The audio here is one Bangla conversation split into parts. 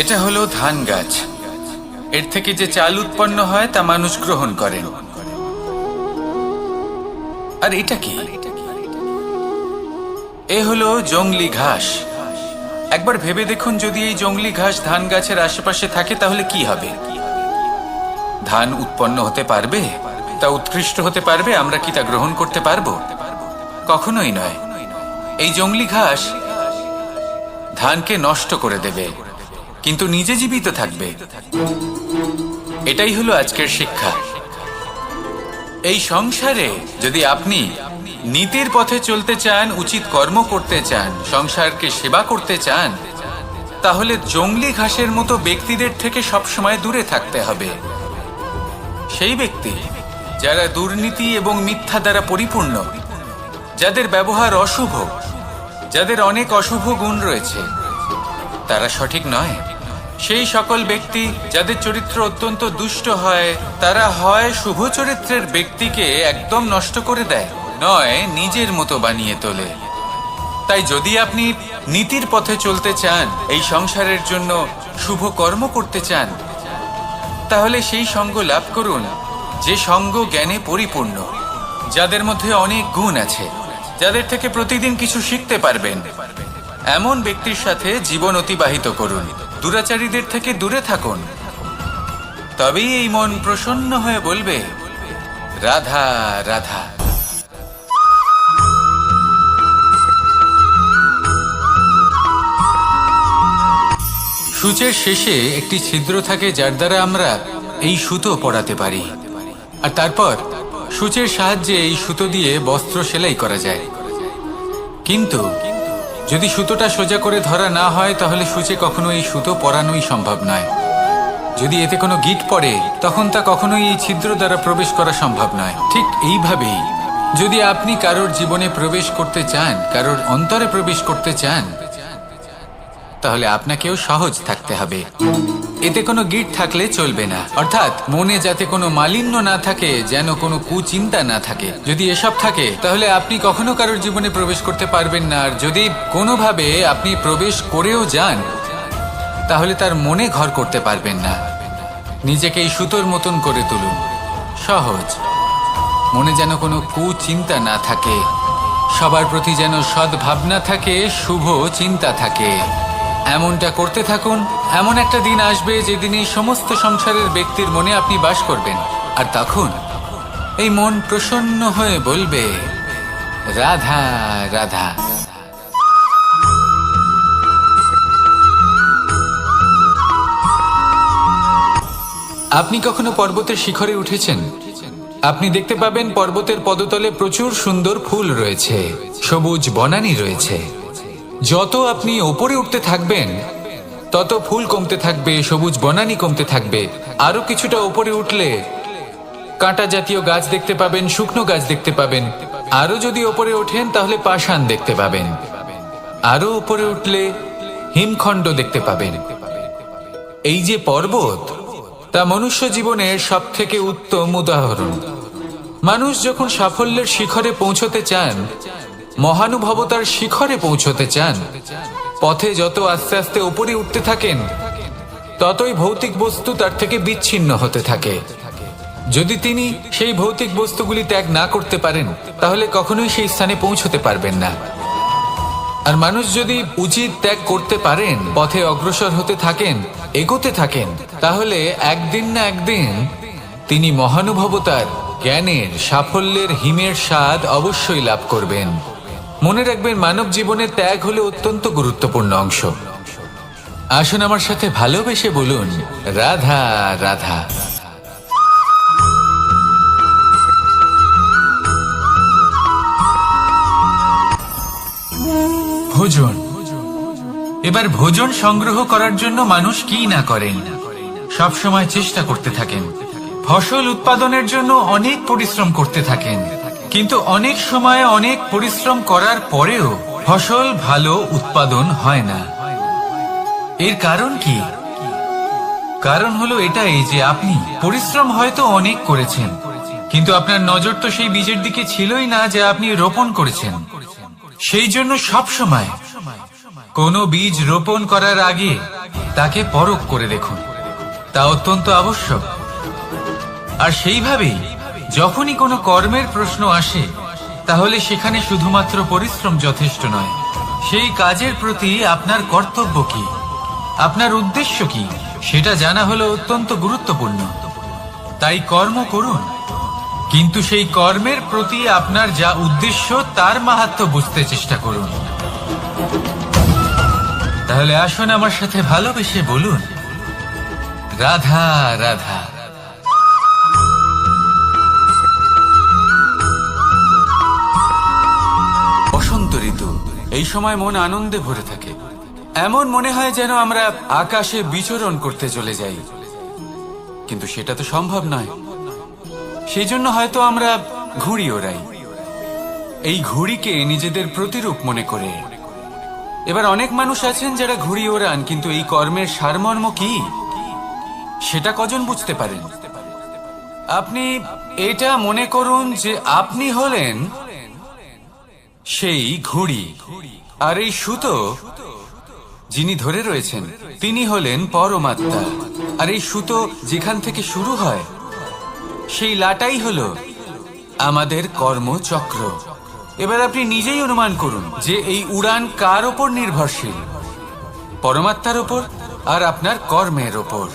এটা হলো ধান গাছ। এর থেকে যে চাল উৎপন্ন হয় তা মানুষ গ্রহণ করেন। আর এটা কি? এ হলো জংলি ঘাস। একবার ভেবে দেখুন, যদি এই জংলি ঘাস ধান গাছের আশেপাশে থাকে তাহলে কি হবে? ধান উৎপন্ন হতে পারবে? তা উৎকৃষ্ট হতে পারবে? আমরা কি তা গ্রহণ করতে পারবো? কখনোই নয়। এই জংলি ঘাস ধানকে নষ্ট করে দেবে, কিন্তু নিজে জীবিত থাকবে। এটাই হলো আজকের শিক্ষা। এই সংসারে যদি আপনি নীতির পথে চলতে চান, উচিত কর্ম করতে চান, সংসারকে সেবা করতে চান, তাহলে জংলি ঘাসের মতো ব্যক্তিদের থেকে সবসময় দূরে থাকতে হবে। সেই ব্যক্তি যারা দুর্নীতি এবং মিথ্যা দ্বারা পরিপূর্ণ, যাদের ব্যবহার অশুভ, যাদের অনেক অশুভ গুণ রয়েছে, তারা সঠিক নয়। সেই সকল ব্যক্তি যাদের চরিত্র অত্যন্ত দুষ্ট হয়, তারা হয় শুভ চরিত্রের ব্যক্তিকে একদম নষ্ট করে দেয়, নয় নিজের মতো বানিয়ে তোলে। তাই যদি আপনি নীতির পথে চলতে চান, এই সংসারের জন্য শুভ কর্ম করতে চান, তাহলে সেই সঙ্গ লাভ করুন যে সঙ্গ জ্ঞানে পরিপূর্ণ, যাদের মধ্যে অনেক গুণ আছে, যাদের থেকে প্রতিদিন কিছু শিখতে পারবেন। এমন ব্যক্তির সাথে জীবন অতিবাহিত করুন। দুরাচারীদের থেকে দূরে থাকুন। তবেই এই মন প্রসন্ন হয়ে বলবে, রাধা রাধা। সূচের শেষে একটি ছিদ্র থাকে, যার দ্বারা আমরা এই সুতো পরাতে পারি। আর তারপর সূচের সাহায্যে এই সুতো দিয়ে বস্ত্র সেলাই করা যায়। কিন্তু যদি সুতোটা সোজা করে ধরা না হয়, তাহলে সূচে কখনো এই সুতো পরানোই সম্ভব নয়। যদি এতে কোনো গিঁট পড়ে, তখন তা কখনোই এই ছিদ্র দ্বারা প্রবেশ করা সম্ভব নয়। ঠিক এইভাবেই যদি আপনি কারোর জীবনে প্রবেশ করতে চান, কারোর অন্তরে প্রবেশ করতে চান, তাহলে আপনাকেও সহজ থাকতে হবে। এতে কোনো গিঁট থাকলে চলবে না, অর্থাৎ মনে যাতে কোনো মালিন্য না থাকে, যেন কোনো কুচিন্তা না থাকে। যদি এসব থাকে, তাহলে আপনি কখনো কারোর জীবনে প্রবেশ করতে পারবেন না। আর যদি কোনোভাবে আপনি প্রবেশ করেও যান, তাহলে তার মনে ঘর করতে পারবেন না। নিজেকে এই সুতোর মতন করে তুলুন, সহজ। মনে যেন কোনো কুচিন্তা না থাকে, সবার প্রতি যেন সদ্ভাবনা থাকে, শুভ চিন্তা থাকে। এমনটা করতে থাকুন। এমন একটা দিন আসবে যেদিন এই সমস্ত সংসারের ব্যক্তির মনে আপনি বাস করবেন। আর তখন এই মন প্রসন্ন হয়ে বলবে, রাধা রাধা। আপনি কখনো পর্বতের শিখরে উঠেছেন? আপনি দেখতে পাবেন পর্বতের পদতলে প্রচুর সুন্দর ফুল রয়েছে, সবুজ বনানী রয়েছে। যত আপনি ওপরে উঠতে থাকবেন, তত ফুল কমতে থাকবে, সবুজ বনানী কমতে থাকবে। আরো কিছুটা ওপরে উঠলে কাঁটা জাতীয় গাছ দেখতে পাবেন, শুকনো গাছ দেখতে পাবেন। আরো যদি ওপরে ওঠেন, তাহলে পাষাণ দেখতে পাবেন। আরো উপরে উঠলে হিমখণ্ড দেখতে পাবেন। এই যে পর্বত, তা মনুষ্য জীবনের সব থেকে উত্তম উদাহরণ। মানুষ যখন সাফল্যের শিখরে পৌঁছতে চান, মহানুভবতার শিখরে পৌঁছতে চান, পথে যত আস্তে আস্তে উপরে উঠতে থাকেন, ততই ভৌতিক বস্তু তার থেকে বিচ্ছিন্ন হতে থাকে। যদি তিনি সেই ভৌতিক বস্তুগুলি ত্যাগ না করতে পারেন, তাহলে কখনোই সেই স্থানে পৌঁছতে পারবেন না। আর মানুষ যদি উচিত ত্যাগ করতে পারেন, পথে অগ্রসর হতে থাকেন, এগোতে থাকেন, তাহলে একদিন না একদিন তিনি মহানুভবতার, জ্ঞানের, সাফল্যের হিমের স্বাদ অবশ্যই লাভ করবেন। মনে রাখবেন, মানব জীবনে ত্যাগ হলো অত্যন্ত গুরুত্বপূর্ণ অংশ। আসুন আমার সাথে ভালোবেসে বলুন, রাধা রাধা। ভোজন। এবার ভোজন সংগ্রহ করার জন্য মানুষ কি না করেন, সব সময় চেষ্টা করতে থাকেন। ফসল উৎপাদনের জন্য অনেক পরিশ্রম করতে থাকেন, কিন্তু অনেক সময় অনেক পরিশ্রম করার পরেও ফসল ভালো উৎপাদন হয় না। এর কারণ কি? কারণ হলো এটাই যে আপনি পরিশ্রম হয়তো অনেক করেছেন, কিন্তু আপনার নজর তো সেই বীজের দিকে ছিলই না যা আপনি রোপণ করেছেন। সেই জন্য সব সময় কোনো বীজ রোপণ করার আগে তাকে পরখ করে দেখুন, তা অত্যন্ত আবশ্যক। আর সেইভাবেই যখনই কোনো কর্মের প্রশ্ন আসে, তাহলে সেখানে শুধুমাত্র পরিশ্রম যথেষ্ট নয়। সেই কাজের প্রতি আপনার কর্তব্য কি, আপনার উদ্দেশ্য কি, সেটা জানা হলো অত্যন্ত গুরুত্বপূর্ণ। তাই কর্ম করুন, কিন্তু সেই কর্মের প্রতি আপনার যা উদ্দেশ্য তার মাহাত্ম্য বুঝতে চেষ্টা করুন। তাহলে আসুন আমার সাথে ভালোবেসে বলুন, রাধা রাধা। বসন্ত ঋতু, এই সময় মন আনন্দে ভরে থাকে। এমন মনে হয় যেন আমরা আকাশে বিচরণ করতে চলে যাই, কিন্তু সেটা তো সম্ভব নয়। সেই জন্য হয়তো আমরা ঘুড়ি ওড়াই, এই ঘুড়িকে নিজেদের প্রতিরূপ মনে করে। এবার অনেক মানুষ আছেন যারা ঘুড়ি ওড়ান, কিন্তু এই কর্মের সারমর্ম কি সেটা কজন বুঝতে পারেন? আপনি এটা মনে করুন যে আপনি হলেন সেই ঘুড়ি, আর এই সুতো যিনি ধরে রয়েছেন তিনি হলেন পরমাত্মা। আর এই সুতো যেখান থেকে শুরু হয়, সেই লাটাই হলো আমাদের কর্মচক্র। এবার আপনি নিজেই অনুমান করুন যে এই উড়ান কার ওপর নির্ভরশীল, পরমাত্মার ওপর আর আপনার কর্মের ওপর।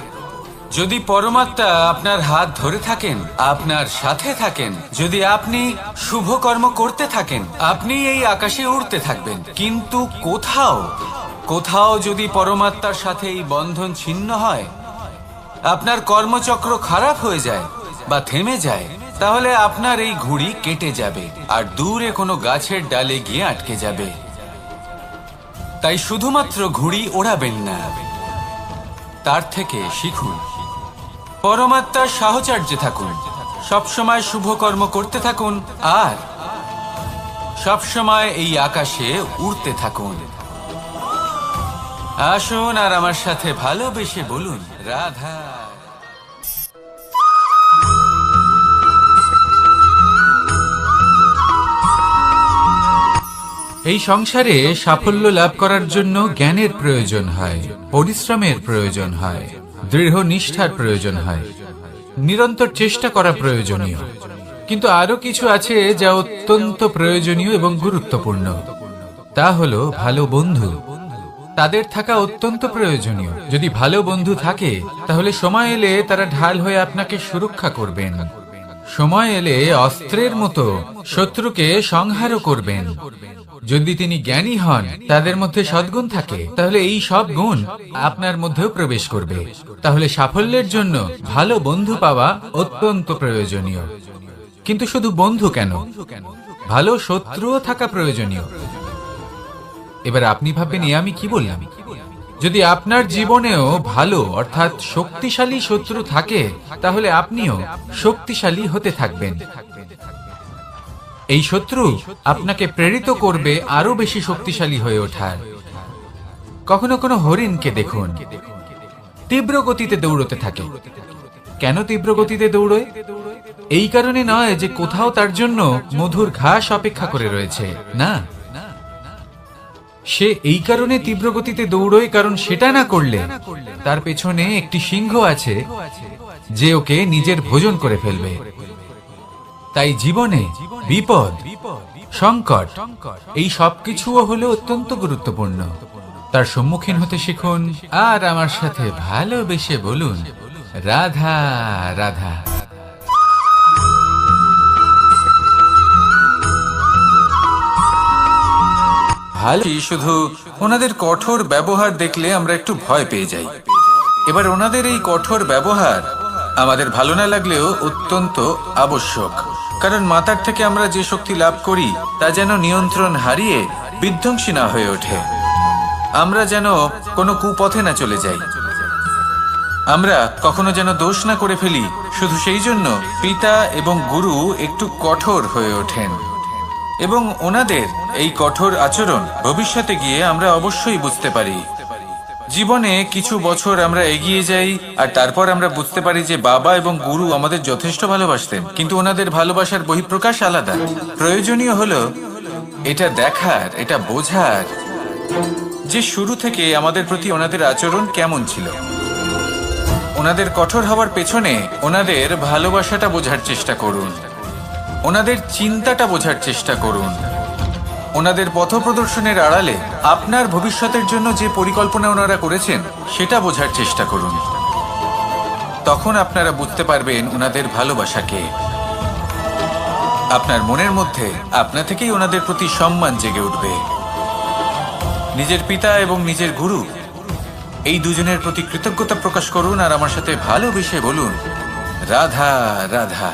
যদি পরমাত্মা আপনার হাত ধরে থাকেন, আপনার সাথে থাকেন, যদি আপনি শুভ কর্ম করতে থাকেন, আপনি এই আকাশে উড়তে থাকবেন। কিন্তু কোথাও কোথাও যদি পরমাত্মার সাথে এই বন্ধন ছিন্ন হয়, আপনার কর্মচক্র খারাপ হয়ে যায় বা থেমে যায়, তাহলে আপনার এই ঘুড়ি কেটে যাবে আর দূরে কোনো গাছের ডালে গিয়ে আটকে যাবে। তাই শুধুমাত্র ঘুড়ি ওড়াবেন না, তার থেকে শিখুন, পরমাত্মার সাহচর্যে থাকুন, সবসময় শুভ কর্ম করতে থাকুন আর সবসময় এই আকাশে উড়তে থাকুন। আসুন আর আমার সাথে ভালোবেসে বলুন, রাধা। এই সংসারে সাফল্য লাভ করার জন্য জ্ঞানের প্রয়োজন হয়, পরিশ্রমের প্রয়োজন হয়, দৃঢ় নিষ্ঠার প্রয়োজন হয়, নিরন্তর চেষ্টা করা প্রয়োজনীয়। কিন্তু আরো কিছু আছে যা অত্যন্ত প্রয়োজনীয় এবং গুরুত্বপূর্ণ। তা হলো ভালো বন্ধু। তাদের থাকা অত্যন্ত প্রয়োজনীয়। যদি ভালো বন্ধু থাকে, তাহলে সময় এলে তারা ঢাল হয়ে আপনাকে সুরক্ষা করবেন। সময় এলে অস্ত্রের মতো শত্রুকে সংহারও করবেন। যদি তিনি জ্ঞানী হন, তাদের মধ্যে সদ্গুণ থাকে, তাহলে এই সব গুণ আপনার মধ্যেও প্রবেশ করবে। তাহলে সাফল্যের জন্য ভালো বন্ধু পাওয়া অত্যন্ত প্রয়োজনীয়। কিন্তু শুধু বন্ধু কেন, ভালো শত্রুও থাকা প্রয়োজনীয়। এবার আপনি ভাববেন, আমি কি বললাম? যদি আপনার জীবনেও ভালো অর্থাৎ শক্তিশালী শত্রু থাকে, তাহলে আপনিও শক্তিশালী হতে থাকবেন। এই শত্রু আপনাকে প্রেরিত করবে আরো বেশি শক্তিশালী হয়ে ওঠার। কখনো কোনো হরিণকে দেখুন, তীব্র গতিতে দৌড়তে থাকে। কেন তীব্র গতিতে দৌড়য়? এই কারণে নয় যে কোথাও তার জন্য মধুর ঘাস অপেক্ষা করে রয়েছে, না। সে এই কারণে তীব্র গতিতে দৌড়য় কারণ সেটা না করলে তার পেছনে একটি সিংহ আছে যে ওকে নিজের ভোজন করে ফেলবে। তাই জীবনে বিপদ, সংকট, এই সবকিছুও হলো অত্যন্ত গুরুত্বপূর্ণ। তার সম্মুখীন হতে শিখুন আর আমার সাথে ভালোবেসে বলুন, রাধা রাধা। ভালো, শুধু ওনাদের কঠোর ব্যবহার দেখলে আমরা একটু ভয় পেয়ে যাই। এবার ওনাদের এই কঠোর ব্যবহার আমাদের ভালো না লাগলেও অত্যন্ত আবশ্যক, কারণ মাতার থেকে আমরা যে শক্তি লাভ করি তা যেন নিয়ন্ত্রণ হারিয়ে বিধ্বংসী না হয়ে ওঠে। আমরা যেন কোনো কুপথে না চলে যাই, আমরা কখনো যেন দোষ না করে ফেলি। শুধু সেই জন্য পিতা এবং গুরু একটু কঠোর হয়ে ওঠেন, এবং ওনাদের এই কঠোর আচরণ ভবিষ্যতে গিয়ে আমরা অবশ্যই বুঝতে পারি। জীবনে কিছু বছর আমরা এগিয়ে যাই আর তারপর আমরা বুঝতে পারি যে বাবা এবং গুরু আমাদের যথেষ্ট ভালোবাসতেন, কিন্তু ওনাদের ভালোবাসার বহিঃপ্রকাশ আলাদা। প্রয়োজনীয় হলো এটা দেখার, এটা বোঝার যে শুরু থেকে আমাদের প্রতি ওনাদের আচরণ কেমন ছিল। ওনাদের কঠোর হওয়ার পেছনে ওনাদের ভালোবাসাটা বোঝার চেষ্টা করুন, ওনাদের চিন্তাটা বোঝার চেষ্টা করুন, ওনাদের পথপ্রদর্শনের আড়ালে আপনার ভবিষ্যতের জন্য যে পরিকল্পনা ওনারা করেছেন সেটা বোঝার চেষ্টা করুন। তখন আপনারা বুঝতে পারবেন ওনাদের ভালোবাসাকে। আপনার মনের মধ্যে আপনা থেকেই ওনাদের প্রতি সম্মান জেগে উঠবে। নিজের পিতা এবং নিজের গুরু এই দুজনের প্রতি কৃতজ্ঞতা প্রকাশ করুন আর আমার সাথে ভালোবেসে বলুন, রাধা রাধা।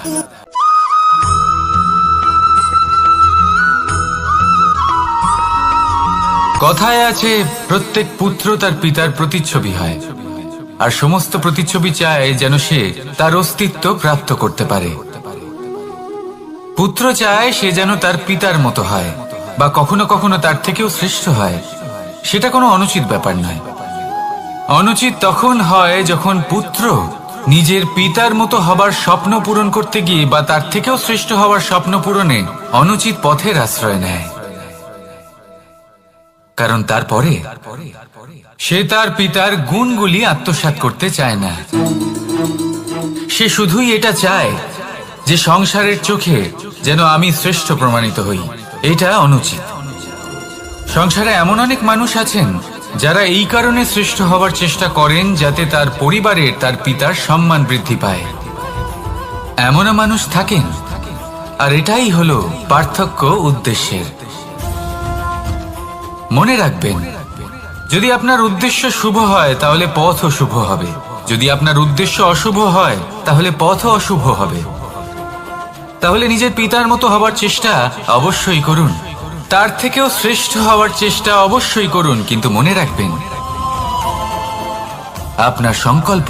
কথায় আছে, প্রত্যেক পুত্র তার পিতার প্রতিচ্ছবি হয়, আর সমস্ত প্রতিচ্ছবি চায় যেন সে তার অস্তিত্ব প্রাপ্ত করতে পারে। পুত্র চায় সে যেন তার পিতার মতো হয়, বা কখনো কখনো তার থেকেও শ্রেষ্ঠ হয়। সেটা কোনো অনুচিত ব্যাপার নয়। অনুচিত তখন হয় যখন পুত্র নিজের পিতার মতো হবার স্বপ্ন পূরণ করতে গিয়ে বা তার থেকেও শ্রেষ্ঠ হওয়ার স্বপ্ন পূরণে অনুচিত পথের আশ্রয় নেয়। কারণ তারপরে সে তার পিতার গুণগুলি আত্মসাৎ করতে চায় না। সে শুধুই এটা চায় যে সংসারের চোখে যেন আমি শ্রেষ্ঠ প্রমাণিত হই। এটা অনুচিত। সংসারে এমন অনেক মানুষ আছেন যারা এই কারণে শ্রেষ্ঠ হবার চেষ্টা করেন যাতে তার পরিবারের তার পিতার সম্মান বৃদ্ধি পায়। এমনও মানুষ থাকেন, আর এটাই হলো পার্থক্য উদ্দেশ্যের। মনে রাখবেন, যদি আপনার উদ্দেশ্য শুভ হয় তাহলে পথও শুভ হবে, যদি আপনার উদ্দেশ্য অশুভ হয় তাহলে পথও অশুভ হবে। তাহলে নিজের পিতার মতো হবার চেষ্টা অবশ্যই করুন, তার থেকেও শ্রেষ্ঠ হওয়ার চেষ্টা অবশ্যই করুন, কিন্তু মনে রাখবেন আপনার সংকল্প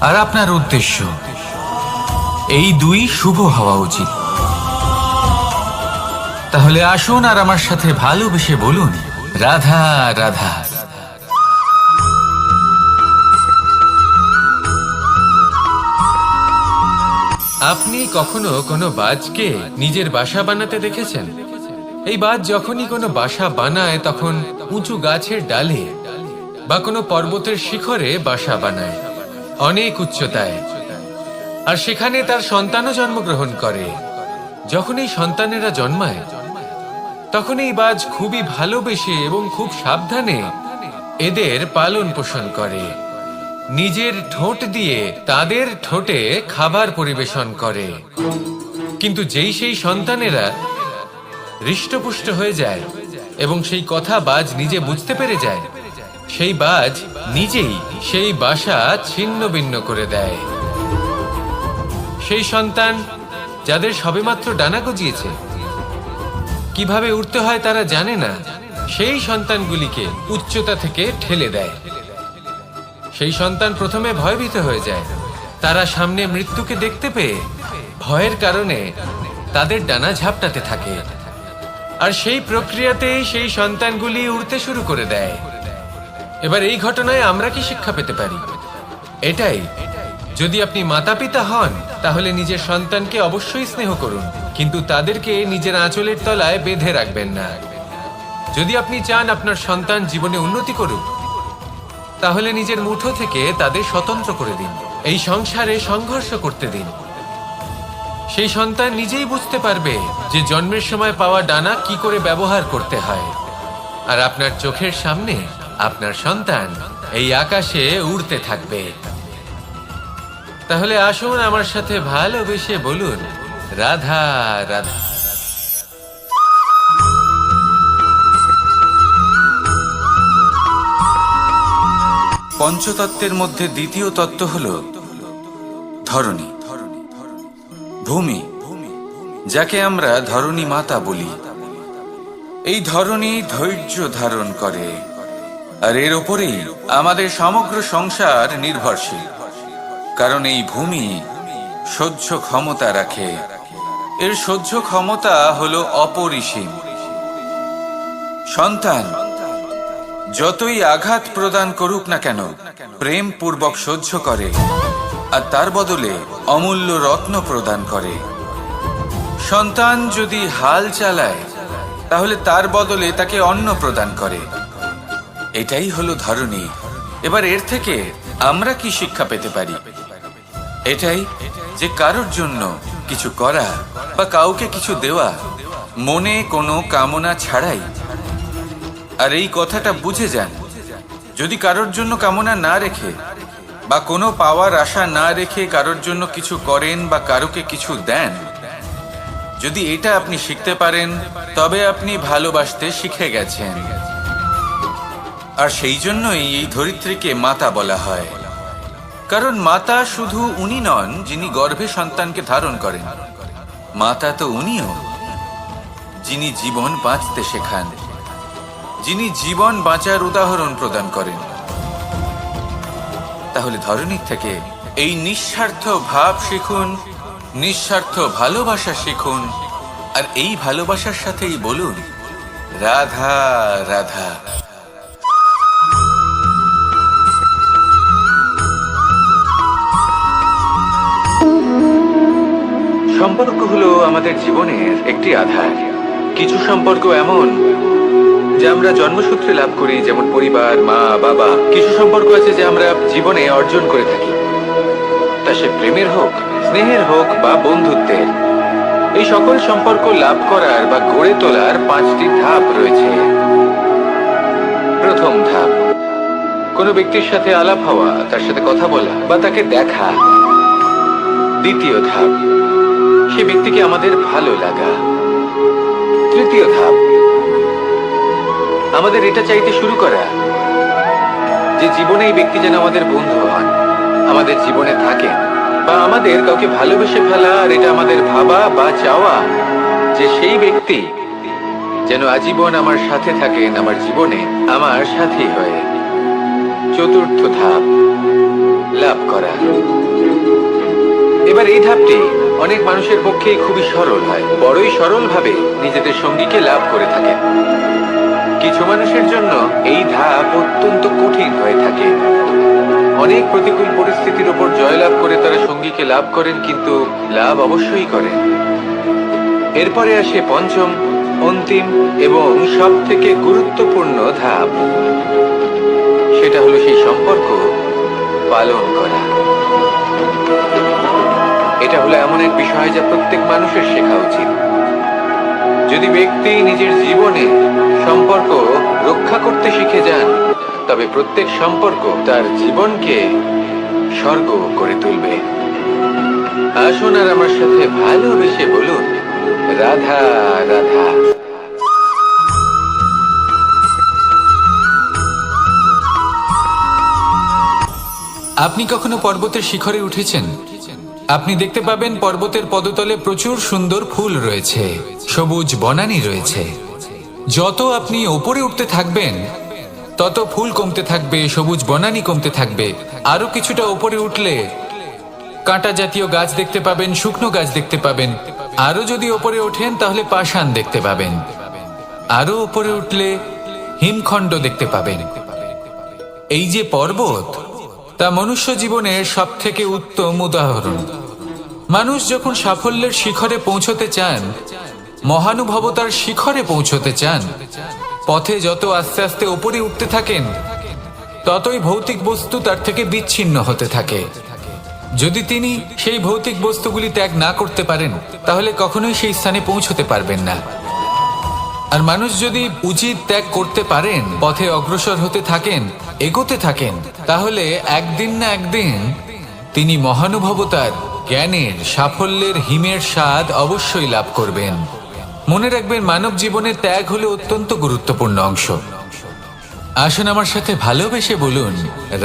আর আপনার উদ্দেশ্য এই দুই শুভ হওয়া উচিত। তাহলে আসুন আর আমার সাথে ভালোবেসে বলুন, রাধা রাধা। আপনি কখনো কোনো বাজকে নিজের বাসা বানাতে দেখেছেন? এই বাজ যখনই কোনো বাসা বানায় তখন উঁচু গাছের ডালে বা কোনো পর্বতের শিখরে বাসা বানায়, অনেক উচ্চতায়, আর সেখানে তার সন্তানও জন্মগ্রহণ করে। যখন এই সন্তানেরা জন্মায় তখন এই বাজ খুবই ভালোবেসে এবং খুব সাবধানে এদের পালন পোষণ করে। নিজের ঠোঁট দিয়ে তাদের ঠোঁটে খাবার পরিবেশন করে। কিন্তু যেই সেই সন্তানেরা হৃষ্টপুষ্ট হয়ে যায় এবং সেই কথা বাজ নিজে বুঝতে পেরে যায়, সেই বাজ নিজেই সেই বাসা ছিন্ন ভিন্ন করে দেয়। সেই সন্তান যাদের সবেমাত্র ডানা গজিয়েছে, কিভাবে উঠতে হয় তারা জানে না, সেই সন্তানগুলিকে উচ্চতা থেকে ঠেলে দেয়। সেই সন্তান প্রথমে ভয়ভীত হয়ে যায়। তারা সামনে মৃত্যুকে দেখতে পেয়ে ভয়ের কারণে তাদের ডানা ঝাপটাতে থাকে, আর সেই প্রক্রিয়াতেই সেই সন্তানগুলি উড়তে শুরু করে দেয়। এবার এই ঘটনায় আমরা কি শিক্ষা পেতে পারি? এটাই, যদি আপনি মাতা পিতা হন তাহলে নিজের সন্তানকে অবশ্যই স্নেহ করুন, কিন্তু তাদেরকে নিজের আঁচলের তলায় বেঁধে রাখবেন না। যদি আপনি চান আপনার সন্তান জীবনে উন্নতি করুক, তাহলে নিজের মুঠো থেকে তাদের স্বতন্ত্র করে দিন। এই সংসারে সংঘর্ষ করতে দিন। সেই সন্তান নিজেই বুঝতে পারবে যে জন্মের সময় পাওয়া ডানা কি করে ব্যবহার করতে হয়। আর আপনার চোখের সামনে আপনার সন্তান এই আকাশে উড়তে থাকবে। তাহলে আসুন আমার সাথে ভালোবেসে বলুন, রাধা রাধা। পঞ্চতত্ত্বের মধ্যে দ্বিতীয় তত্ত্ব হল ধরণী, ভূমি, যাকে আমরা ধরণী মাতা বলি। এই ধরণী ধৈর্য ধারণ করে, আর এর ওপরেই আমাদের সমগ্র সংসার নির্ভরশীল। কারণ এই ভূমি সহ্য ক্ষমতা রাখে। এর সহ্য ক্ষমতা হলো অপরিসীম। সন্তান যতই আঘাত প্রদান করুক না কেন, প্রেম পূর্বক সহ্য করে, আর তার বদলে অমূল্য রত্ন প্রদান করে। সন্তান যদি হাল চালায় তাহলে তার বদলে তাকে অন্ন প্রদান করে। এটাই হলো ধরনী। এবার এর থেকে আমরা কি শিক্ষা পেতে পারি? এটাই যে কারোর জন্য কিছু করা বা কাউকে কিছু দেওয়া মনে কোনো কামনা ছাড়াই। আর এই কথাটা বুঝে যান, যদি কারোর জন্য কামনা না রেখে বা কোনো পাওয়ার আশা না রেখে কারোর জন্য কিছু করেন বা কারোকে কিছু দেন, যদি এটা আপনি শিখতে পারেন তবে আপনি ভালোবাসতে শিখে গেছেন। আর সেই জন্যই এই ধরিত্রীকে মাতা বলা হয়, কারণ মাতা শুধু উনি নন যিনি গর্ভে সন্তানকে ধারণ করেন, মাতা তো উনিও যিনি জীবন বাঁচতে শেখান, যিনি জীবন বাঁচার উদাহরণ প্রদান করেন। তাহলে ধরনীর থেকে এই নিঃস্বার্থ ভাব শিখুন, নিঃস্বার্থ ভালোবাসা শিখুন, আর এই ভালোবাসার সাথেই বলুন রাধা রাধা। সম্পর্ক হলো আমাদের জীবনের একটি আধার। কিছু সম্পর্ক এমন যে আমরা জন্মসূত্রে লাভ করি, যেমন পরিবার, মা বাবা। কিছু সম্পর্ক আছে যে আমরা জীবনে অর্জন করে থাকি, তা সে প্রেমের হোক, স্নেহের হোক বা বন্ধুত্বের। এই সকল সম্পর্ক লাভ করার বা গড়ে তোলার 5টি ধাপ রয়েছে। প্রথম ধাপ, কোনো ব্যক্তির সাথে আলাপ হওয়া, তার সাথে কথা বলা বা তাকে দেখা। দ্বিতীয় ধাপ, সে ব্যক্তিকে আমাদের ভালো লাগা। তৃতীয় ধাপ, আমাদের এটা চাইতে শুরু করা যে জীবনে এই ব্যক্তি যেন আমাদের বন্ধু হন, আমাদের জীবনে থাকেন, বা আমাদের কাউকে ভালোবেসে ফেলা। আর এটা আমাদের ভাবা বা চাওয়া যে সেই ব্যক্তি যেন আজীবন আমার সাথে থাকেন, আমার জীবনে আমার সাথী হয়ে। চতুর্থ ধাপ, লাভ করা। এবার এই ধাপটি অনেক মানুষের পক্ষেই খুবই সরল হয়, বড়ই সরল ভাবে নিজেদের সঙ্গীকে লাভ করে থাকেন। কিছু মানুষের জন্য এই ধাপ অত্যন্ত কঠিন হয়ে থাকে। অনেক প্রতিকূল পরিস্থিতির উপর জয়লাভ করে তারা সঙ্গীকে লাভ করেন, কিন্তু লাভ অবশ্যই করেন। এরপরে আসে পঞ্চম, অন্তিম এবং সব থেকে গুরুত্বপূর্ণ ধাপ। সেটা হলো সেই সম্পর্ক পালন করা। এটা হলো এমন এক বিষয় যা প্রত্যেক মানুষের শেখা উচিত। যদি ব্যক্তি নিজের জীবনে সম্পর্ক রক্ষা করতে শিখে যান, তবে প্রত্যেক সম্পর্ক তার জীবনকে স্বর্গ করে তুলবে। আসুন আর আমার সাথে ভালোবেসে বলুন রাধা রাধা। আপনি কখনো পর্বতের শিখরে উঠেছেন? আপনি দেখতে পাবেন পর্বতের পদতলে প্রচুর সুন্দর ফুল রয়েছে, সবুজ বনানী রয়েছে। যত আপনি ওপরে উঠতে থাকবেন তত ফুল কমতে থাকবে, সবুজ বনানী কমতে থাকবে। আরো কিছুটা ওপরে উঠলে কাঁটা জাতীয় গাছ দেখতে পাবেন, শুকনো গাছ দেখতে পাবেন। আরো যদি ওপরে ওঠেন তাহলে পাষাণ দেখতে পাবেন। আরো ওপরে উঠলে হিমখণ্ড দেখতে পাবেন। এই যে পর্বত, তা মনুষ্য জীবনের সব থেকে উত্তম উদাহরণ। মানুষ যখন সাফল্যের শিখরে পৌঁছতে চান, মহানুভবতার শিখরে পৌঁছতে চান, পথে যত আস্তে আস্তে উপরে উঠতে থাকেন, ততই ভৌতিক বস্তু তার থেকে বিচ্ছিন্ন হতে থাকে। যদি তিনি সেই ভৌতিক বস্তুগুলি ত্যাগ না করতে পারেন, তাহলে কখনোই সেই স্থানে পৌঁছতে পারবেন না। আর মানুষ যদি উচিত ত্যাগ করতে পারেন, পথে অগ্রসর হতে থাকেন, এগোতে থাকেন, তাহলে একদিন না একদিন তিনি মহানুভবতার, জ্ঞানের, সাফল্যের হিমের স্বাদ অবশ্যই লাভ করবেন। মনে রাখবেন, মানব জীবনে ত্যাগ হলো অত্যন্ত গুরুত্বপূর্ণ অংশ। আসুন আমার সাথে ভালোবেসে বলুন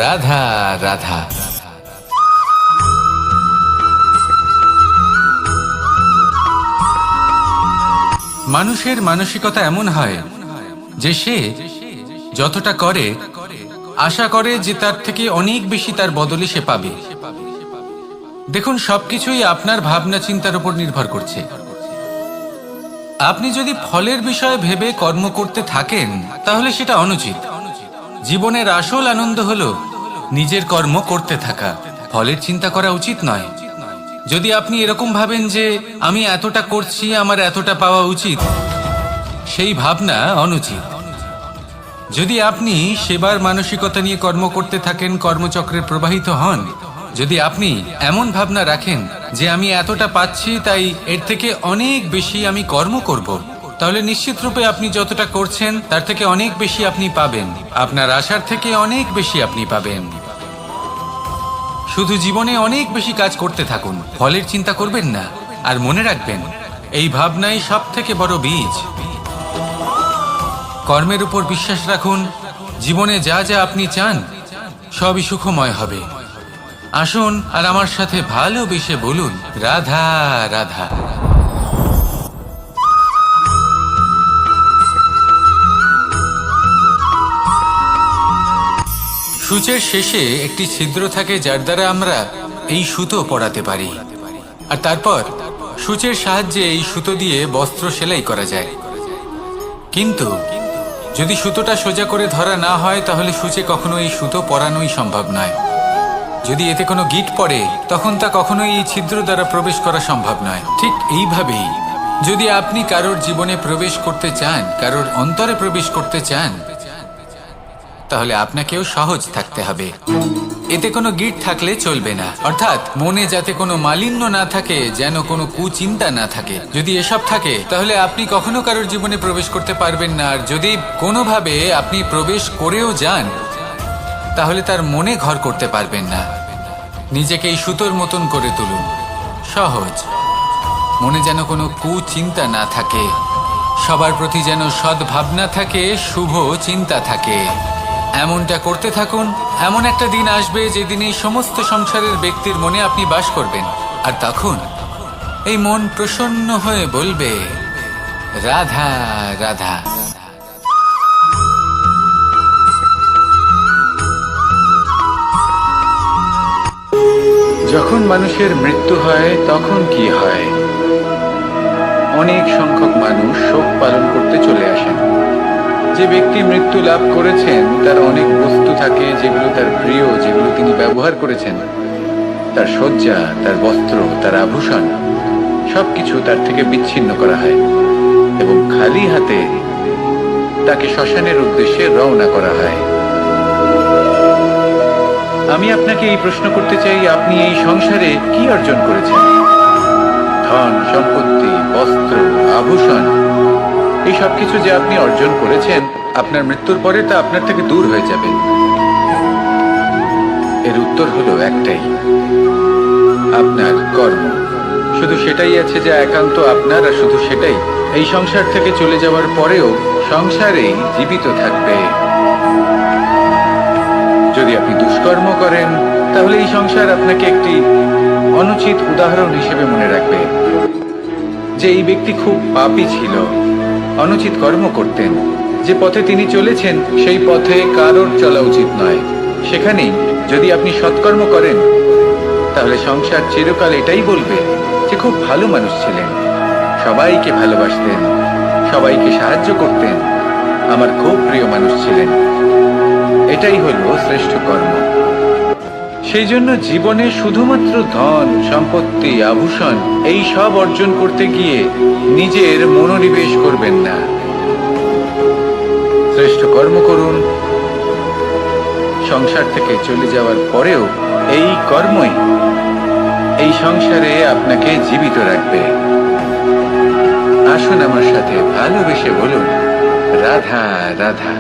রাধা রাধা। মানুষের মানসিকতা এমন হয় যে সে যতটা করে আশা করে যে তার থেকে অনেক বেশি তার বদলে সে পাবে। দেখুন, সবকিছুই আপনার ভাবনা চিন্তার উপর নির্ভর করছে। আপনি যদি ফলের বিষয়ে ভেবে কর্ম করতে থাকেন, তাহলে সেটা অনুচিত। জীবনের আসল আনন্দ হলো নিজের কর্ম করতে থাকা, ফলের চিন্তা করা উচিত নয়। যদি আপনি এরকম ভাবেন যে আমি এতটা করছি, আমার এতটা পাওয়া উচিত, সেই ভাবনা অনুচিত। যদি আপনি সেবার মানসিকতা নিয়ে কর্ম করতে থাকেন, কর্মচক্রে প্রবাহিত হন, যদি আপনি এমন ভাবনা রাখেন যে আমি এতটা পাচ্ছি তাই এর থেকে অনেক বেশি আমি কর্ম করব, তাহলে নিশ্চিত রূপে আপনি যতটা করছেন তার থেকে অনেক বেশি আপনি পাবেন। আপনার আশার থেকে অনেক বেশি আপনি পাবেন। শুধু জীবনে অনেক বেশি কাজ করতে থাকুন, ফলের চিন্তা করবেন না। আর মনে রাখবেন, এই ভাবনাই সব থেকে বড় বীজ। কর্মের উপর বিশ্বাস রাখুন। জীবনে যা যা আপনি চান সবই সুখময় হবে। আসুন আর আমার সাথে ভালোবেসে বলুন, রাধা রাধা। সূচের শেষে একটি ছিদ্র থাকে যার দ্বারা আমরা এই সুতো পরাতে পারি, আর তারপর সূচের সাহায্যে এই সুতো দিয়ে বস্ত্র সেলাই করা যায়। কিন্তু যদি সুতোটা সোজা করে ধরা না হয় তাহলে সূচে কখনো এই সুতো পরানোই সম্ভব নয়। যদি এতে কোনো গিঁট পড়ে তখন তা কখনোই এই ছিদ্র দ্বারা প্রবেশ করা সম্ভব নয়। ঠিক এইভাবেই যদি আপনি কারোর জীবনে প্রবেশ করতে চান, কারোর অন্তরে প্রবেশ করতে চান, তাহলে আপনাকেও সহজ থাকতে হবে। এতে কোনো গিঁট থাকলে চলবে না, অর্থাৎ মনে যাতে কোনো মালিন্য না থাকে, যেন কোনো কুচিন্তা না থাকে। যদি এসব থাকে তাহলে আপনি কখনো কারোর জীবনে প্রবেশ করতে পারবেন না। আর যদি কোনোভাবে আপনি প্রবেশ করেও যান তাহলে তার মনে ঘর করতে পারবেন না। নিজেকে এই সুতোর মতন করে তুলুন, সহজ। মনে যেন কোনো কুচিন্তা না থাকে, সবার প্রতি যেন সদ্ভাবনা থাকে, শুভ চিন্তা থাকে। এমনটা করতে থাকুন। এমন একটা দিন আসবে যেদিন এই সমস্ত সংসারের ব্যক্তির মনে আপনি বাস করবেন, আর তখন এই মন প্রসন্ন হয়ে বলবে, রাধা রাধা। যখন মানুষের মৃত্যু হয় তখন কি হয়? অনেক সংখ্যক মানুষ শোক পালন করতে চলে আসেন। যে ব্যক্তি মৃত্যু লাভ করেছেন তার অনেক বস্তু থাকে যেগুলো তার প্রিয়, যেগুলো তিনি ব্যবহার করেছেন। তার শয্যা, তার বস্ত্র, তার আভূষণ সবকিছু তার থেকে বিচ্ছিন্ন করা হয় এবং খালি হাতে তাকে শ্মশানের উদ্দেশ্যে রওনা করা হয়। আমি আপনাকে এই প্রশ্ন করতে চাই, আপনি এই সংসারে কি অর্জন করেছেন? ধন সম্পত্তি, বস্ত্র, আভূষণ, এই সব কিছু যে আপনি অর্জন করেছেন, আপনার মৃত্যুর পরে তা আপনার থেকে দূর হয়ে যাবে। এর উত্তর হলো একটাই, আপনার কর্ম। শুধু সেটাই আছে যা একান্ত আপনার, আর শুধু সেটাই এই সংসার থেকে চলে যাওয়ার পরেও সংসারেই জীবিত থাকবে। যদি আপনি দুষ্কর্ম করেন তাহলে এই সংসার আপনাকে একটি অনুচিত উদাহরণ হিসেবে মনে রাখবে যে এই ব্যক্তি খুব পাপী ছিল, অনুচিত কর্ম করতেন। যে পথে তিনি চলেছেন সেই পথে কারোর চলা উচিত নয়। সেখানেই যদি আপনি সৎকর্ম করেন তাহলে সংসার চিরকাল এটাই বলবে যে খুব ভালো মানুষ ছিলেন, সবাইকে ভালোবাসতেন, সবাইকে সাহায্য করতেন, আমার খুব প্রিয় মানুষ ছিলেন। এটাই হলো শ্রেষ্ঠ কর্ম। সেই জন্য জীবনে শুধুমাত্র ধন সম্পত্তি, আভূষণ এই সব অর্জন করতে গিয়ে নিজের মনোনিবেশ করবেন না। শ্রেষ্ঠ কর্ম করুন। সংসার থেকে চলে যাওয়ার পরেও এই কর্মই এই সংসারে আপনাকে জীবিত রাখবে। আসুন আমার সাথে ভালোবেসে বলুন, রাধা রাধা।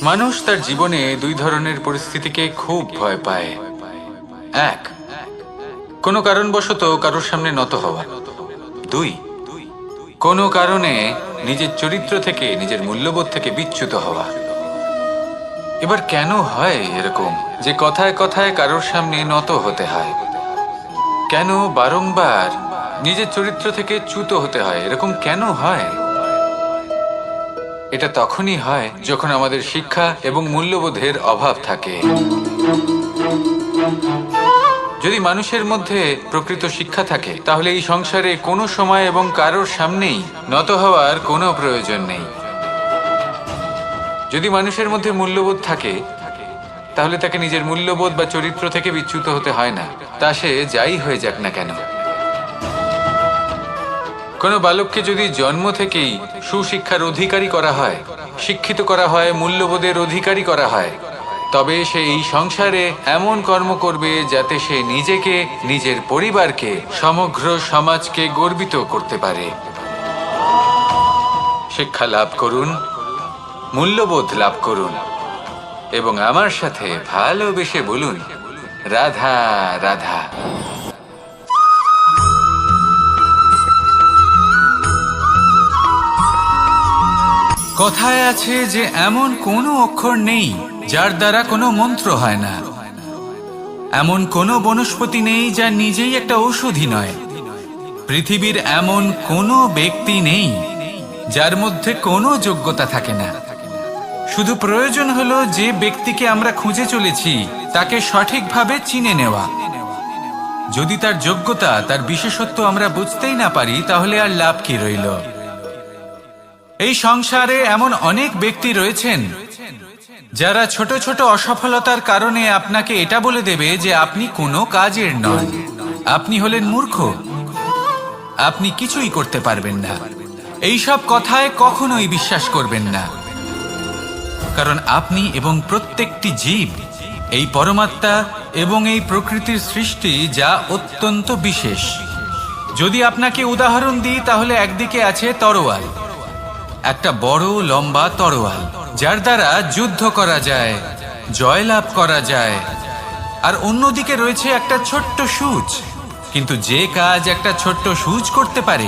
মানুষ তার জীবনে দুই ধরনের পরিস্থিতিকে খুব ভয় পায়। এক, কোনো কারণবশত কারোর সামনে নত হওয়া। দুই, কোনো কারণে নিজের চরিত্র থেকে, নিজের মূল্যবোধ থেকে বিচ্যুত হওয়া। এবার কেন হয় এরকম যে কথায় কথায় কারোর সামনে নত হতে হয়? কেন বারংবার নিজের চরিত্র থেকে চ্যুত হতে হয়? এরকম কেন হয়? এটা তখনই হয় যখন আমাদের শিক্ষা এবং মূল্যবোধের অভাব থাকে। যদি মানুষের মধ্যে প্রকৃত শিক্ষা থাকে তাহলে এই সংসারে কোনো সময় এবং কারোর সামনেই নত হওয়ার কোনো প্রয়োজন নেই। যদি মানুষের মধ্যে মূল্যবোধ থাকে তাহলে তাকে নিজের মূল্যবোধ বা চরিত্র থেকে বিচ্যুত হতে হয় না, তা সে যাই হয়ে যাক না কেন। কোনো বালককে যদি জন্ম থেকেই সুশিক্ষার অধিকারী করা হয়, শিক্ষিত করা হয়, মূল্যবোধের অধিকারী করা হয়, তবে সে এই সংসারে এমন কর্ম করবে যাতে সে নিজেকে, নিজের পরিবারকে, সমগ্র সমাজকে গর্বিত করতে পারে। শিক্ষা লাভ করুন, মূল্যবোধ লাভ করুন এবং আমার সাথে ভালোবেসে বলুন, রাধা রাধা। কথায় আছে যে এমন কোনো অক্ষর নেই যার দ্বারা কোনো মন্ত্র হয় না, এমন কোনো বনস্পতি নেই যা নিজেই একটা ঔষধি নয়, পৃথিবীর এমন কোনো ব্যক্তি নেই যার মধ্যে কোনো যোগ্যতা থাকে না। শুধু প্রয়োজন হলো যে ব্যক্তিকে আমরা খুঁজে চলেছি তাকে সঠিকভাবে চিনে নেওয়া। যদি তার যোগ্যতা, তার বিশেষত্ব আমরা বুঝতেই না পারি, তাহলে আর লাভ কি রইল? এই সংসারে এমন অনেক ব্যক্তি রয়েছেন যারা ছোট ছোট অসফলতার কারণে আপনাকে এটা বলে দেবে যে আপনি কোনো কাজের নন, আপনি হলেন মূর্খ, আপনি কিছুই করতে পারবেন না। এইসব কথায় কখনোই বিশ্বাস করবেন না, কারণ আপনি এবং প্রত্যেকটি জীব এই পরমাত্মা এবং এই প্রকৃতির সৃষ্টি, যা অত্যন্ত বিশেষ। যদি আপনাকে উদাহরণ দিই তাহলে একদিকে আছে তরোয়াল, একটা বড় লম্বা তরোয়াল যার দ্বারা যুদ্ধ করা যায়, জয়লাভ করা যায়। আর অন্যদিকে রয়েছে একটা ছোট্ট সূচ, কিন্তু যে কাজ একটা ছোট্ট সূচ করতে পারে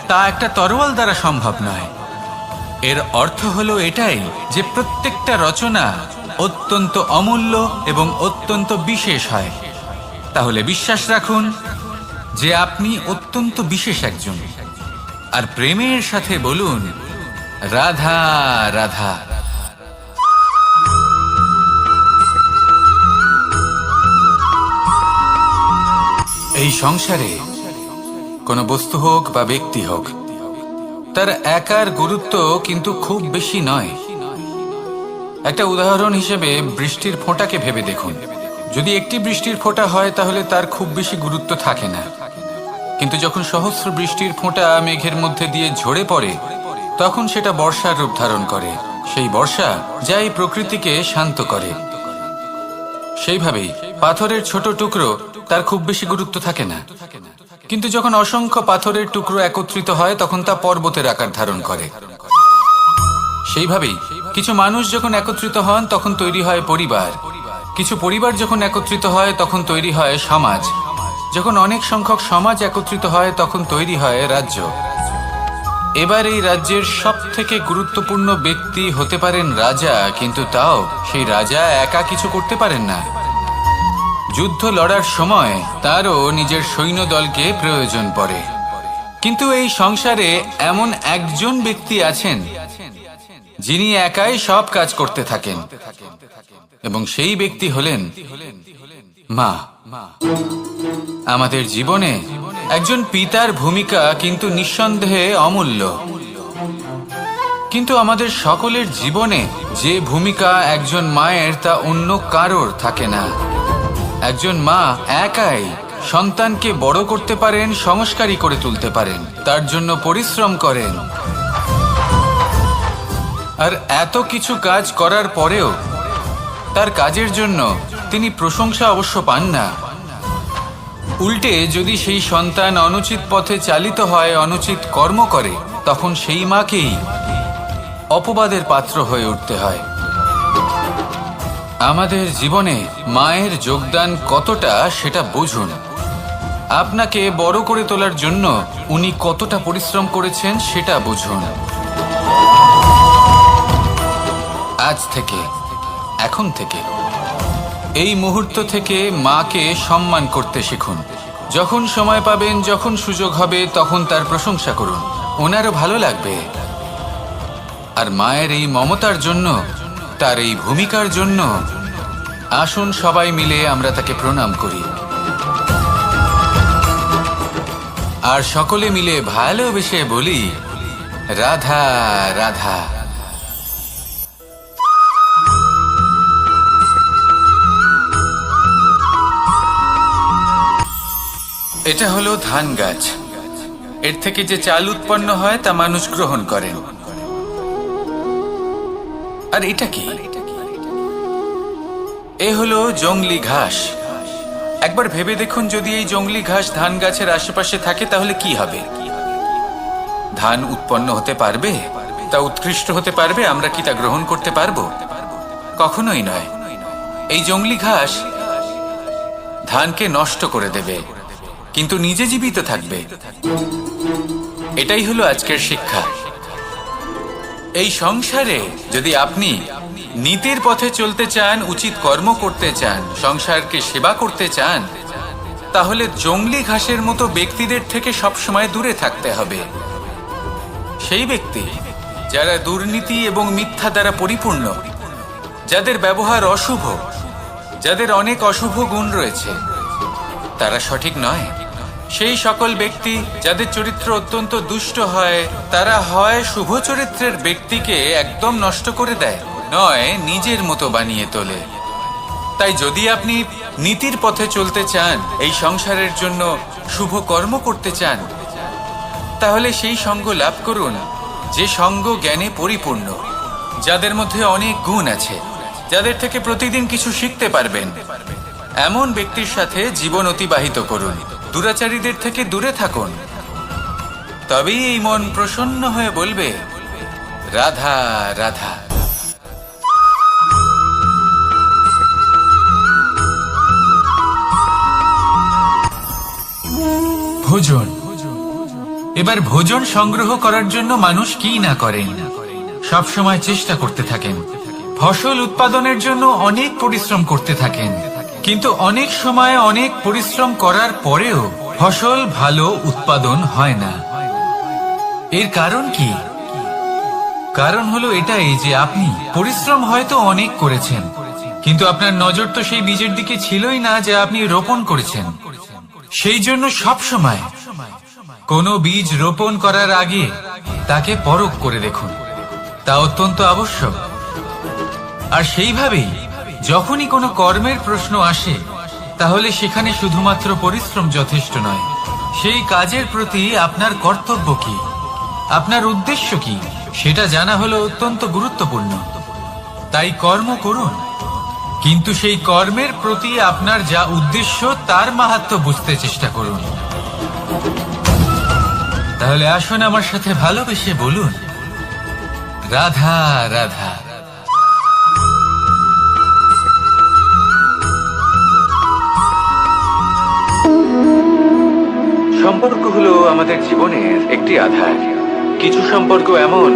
তা একটা তরোয়াল দ্বারা সম্ভব নয়। এর অর্থ হলো এটাই যে প্রত্যেকটা রচনা অত্যন্ত অমূল্য এবং অত্যন্ত বিশেষ হয়। তাহলে বিশ্বাস রাখুন যে আপনি অত্যন্ত বিশেষ একজন, আর প্রেমের সাথে বলুন, রাধা রাধা। এই সংসারে কোনো বস্তু হোক বা ব্যক্তি হোক, তার একার গুরুত্ব কিন্তু খুব বেশি নয়। একটা উদাহরণ হিসেবে বৃষ্টির ফোঁটাকে ভেবে দেখুন। যদি একটি বৃষ্টির ফোঁটা হয় তাহলে তার খুব বেশি গুরুত্ব থাকে না, কিন্তু যখন সহস্র বৃষ্টির ফোঁটা মেঘের মধ্যে দিয়ে ঝরে পড়ে তখন সেটা বর্ষার রূপ ধারণ করে। সেই বর্ষা যা এই প্রকৃতিকে শান্ত করে। সেইভাবেই পাথরের ছোট টুকরো, তার খুব বেশি গুরুত্ব থাকে না, কিন্তু যখন অসংখ্য পাথরের টুকরো একত্রিত হয় তখন তা পর্বতের আকার ধারণ করে। সেইভাবেই কিছু মানুষ যখন একত্রিত হন তখন তৈরি হয় পরিবার, কিছু পরিবার যখন একত্রিত হয় তখন তৈরি হয় সমাজ, যখন অনেক সংখ্যক সমাজ একত্রিত হয় তখন তৈরি হয় রাজ্য। এবার এই রাজ্যের সবথেকে গুরুত্বপূর্ণ ব্যক্তি হতে পারেন রাজা, কিন্তু তাও সেই রাজা একা কিছু করতে পারেন না। যুদ্ধ লড়ার সময় তারও নিজের সৈন্যদলকে প্রয়োজন পড়ে। কিন্তু এই সংসারে এমন একজন ব্যক্তি আছেন যিনি একাই সব কাজ করতে থাকেন, এবং সেই ব্যক্তি হলেন মা। আমাদের জীবনে একজন পিতার ভূমিকা কিন্তু নিঃসন্দেহে অমূল্য, কিন্তু আমাদের সকলের জীবনে যে ভূমিকা একজন মায়ের তা অন্য কারোর থাকে না। একজন মা একাই সন্তানকে বড় করতে পারেন, সংস্কারী করে তুলতে পারেন, তার জন্য পরিশ্রম করেন। আর এত কিছু কাজ করার পরেও তার কাজের জন্য তিনি প্রশংসা অবশ্য পান না। উল্টে যদি সেই সন্তান অনুচিত পথে চালিত হয়, অনুচিত কর্ম করে, তখন সেই মাকেই অপবাদের পাত্র হয়ে উঠতে হয়। আমাদের জীবনে মায়ের যোগদান কতটা সেটা বুঝুন। আপনাকে বড় করে তোলার জন্য উনি কতটা পরিশ্রম করেছেন সেটা বুঝুন। আজ থেকে, এখন থেকে, এই মুহূর্ত থেকে মাকে সম্মান করতে শিখুন। যখন সময় পাবেন, যখন সুযোগ হবে, তখন তার প্রশংসা করুন, ওনারও ভালো লাগবে। আর মায়ের এই মমতার জন্য, তার এই ভূমিকার জন্য আসুন সবাই মিলে আমরা তাকে প্রণাম করি, আর সকলে মিলে ভালোবেসে বলি, রাধা রাধা। এটা হলো ধান গাছ। এর থেকে যে চাল উৎপন্ন হয় তা মানুষ গ্রহণ করেন। আর এটা কি? এ হলো জংলি ঘাস। একবার ভেবে দেখুন, যদি এই জংলি ঘাস ধান গাছের আশেপাশে থাকে তাহলে কি হবে? ধান উৎপন্ন হতে পারবে? তা উৎকৃষ্ট হতে পারবে? আমরা কি তা গ্রহণ করতে পারবো? কখনোই নয়। এই জংলি ঘাস ধানকে নষ্ট করে দেবে, কিন্তু নিজে জীবিত থাকবে। এটাই হলো আজকের শিক্ষা। এই সংসারে যদি আপনি নীতির পথে চলতে চান, উচিত কর্ম করতে চান, সংসারকে সেবা করতে চান, তাহলে জংলি ঘাসের মতো ব্যক্তিদের থেকে সবসময় দূরে থাকতে হবে। সেই ব্যক্তি যারা দুর্নীতি এবং মিথ্যা দ্বারা পরিপূর্ণ, যাদের ব্যবহার অশুভ, যাদের অনেক অশুভ গুণ রয়েছে, তারা সঠিক নয়। সেই সকল ব্যক্তি যাদের চরিত্র অত্যন্ত দুষ্ট হয়, তারা হয় শুভ চরিত্রের ব্যক্তিকে একদম নষ্ট করে দেয়, নয় নিজের মতো বানিয়ে তোলে। তাই যদি আপনি নীতির পথে চলতে চান, এই সংসারের জন্য শুভ কর্ম করতে চান, তাহলে সেই সঙ্গ লাভ করুন যে সঙ্গ জ্ঞানে পরিপূর্ণ, যাদের মধ্যে অনেক গুণ আছে, যাদের থেকে প্রতিদিন কিছু শিখতে পারবেন। এমন ব্যক্তির সাথে জীবন অতিবাহিত করুন, দুরাচারীদের থেকে দূরে থাকুন। তবেই এই মন প্রসন্ন হয়ে বলবে, রাধা রাধা। ভোজন। এবার ভোজন সংগ্রহ করার জন্য মানুষ কি না করেন, সব সময় চেষ্টা করতে থাকেন। ফসল উৎপাদনের জন্য অনেক পরিশ্রম করতে থাকেন, কিন্তু অনেক সময় অনেক পরিশ্রম করার পরেও ফসল ভালো উৎপাদন হয় না। এর কারণ কি? কারণ হলো এটাই যে আপনি পরিশ্রম হয়তো অনেক করেছেন, কিন্তু আপনার নজর তো সেই বীজের দিকে ছিলই না যা আপনি রোপণ করেছেন। সেই জন্য সব সময় কোনো বীজ রোপণ করার আগে তাকে পরখ করে দেখুন, তা অত্যন্ত আবশ্যক। আর সেইভাবেই যখনই কোনো কর্মের প্রশ্ন আসে, তাহলে সেখানে শুধুমাত্র পরিশ্রম যথেষ্ট নয়। সেই কাজের প্রতি আপনার কর্তব্য কি, আপনার উদ্দেশ্য কি, সেটা জানা হলো অত্যন্ত গুরুত্বপূর্ণ। তাই কর্ম করুন, কিন্তু সেই কর্মের প্রতি আপনার যা উদ্দেশ্য তার মাহাত্ম্য বুঝতে চেষ্টা করুন। তাহলে আসুন আমার সাথে ভালোবেসে বলুন, রাধা রাধা। সম্পর্ক হলো আমাদের জীবনের একটি আধার। কিছু সম্পর্ক এমন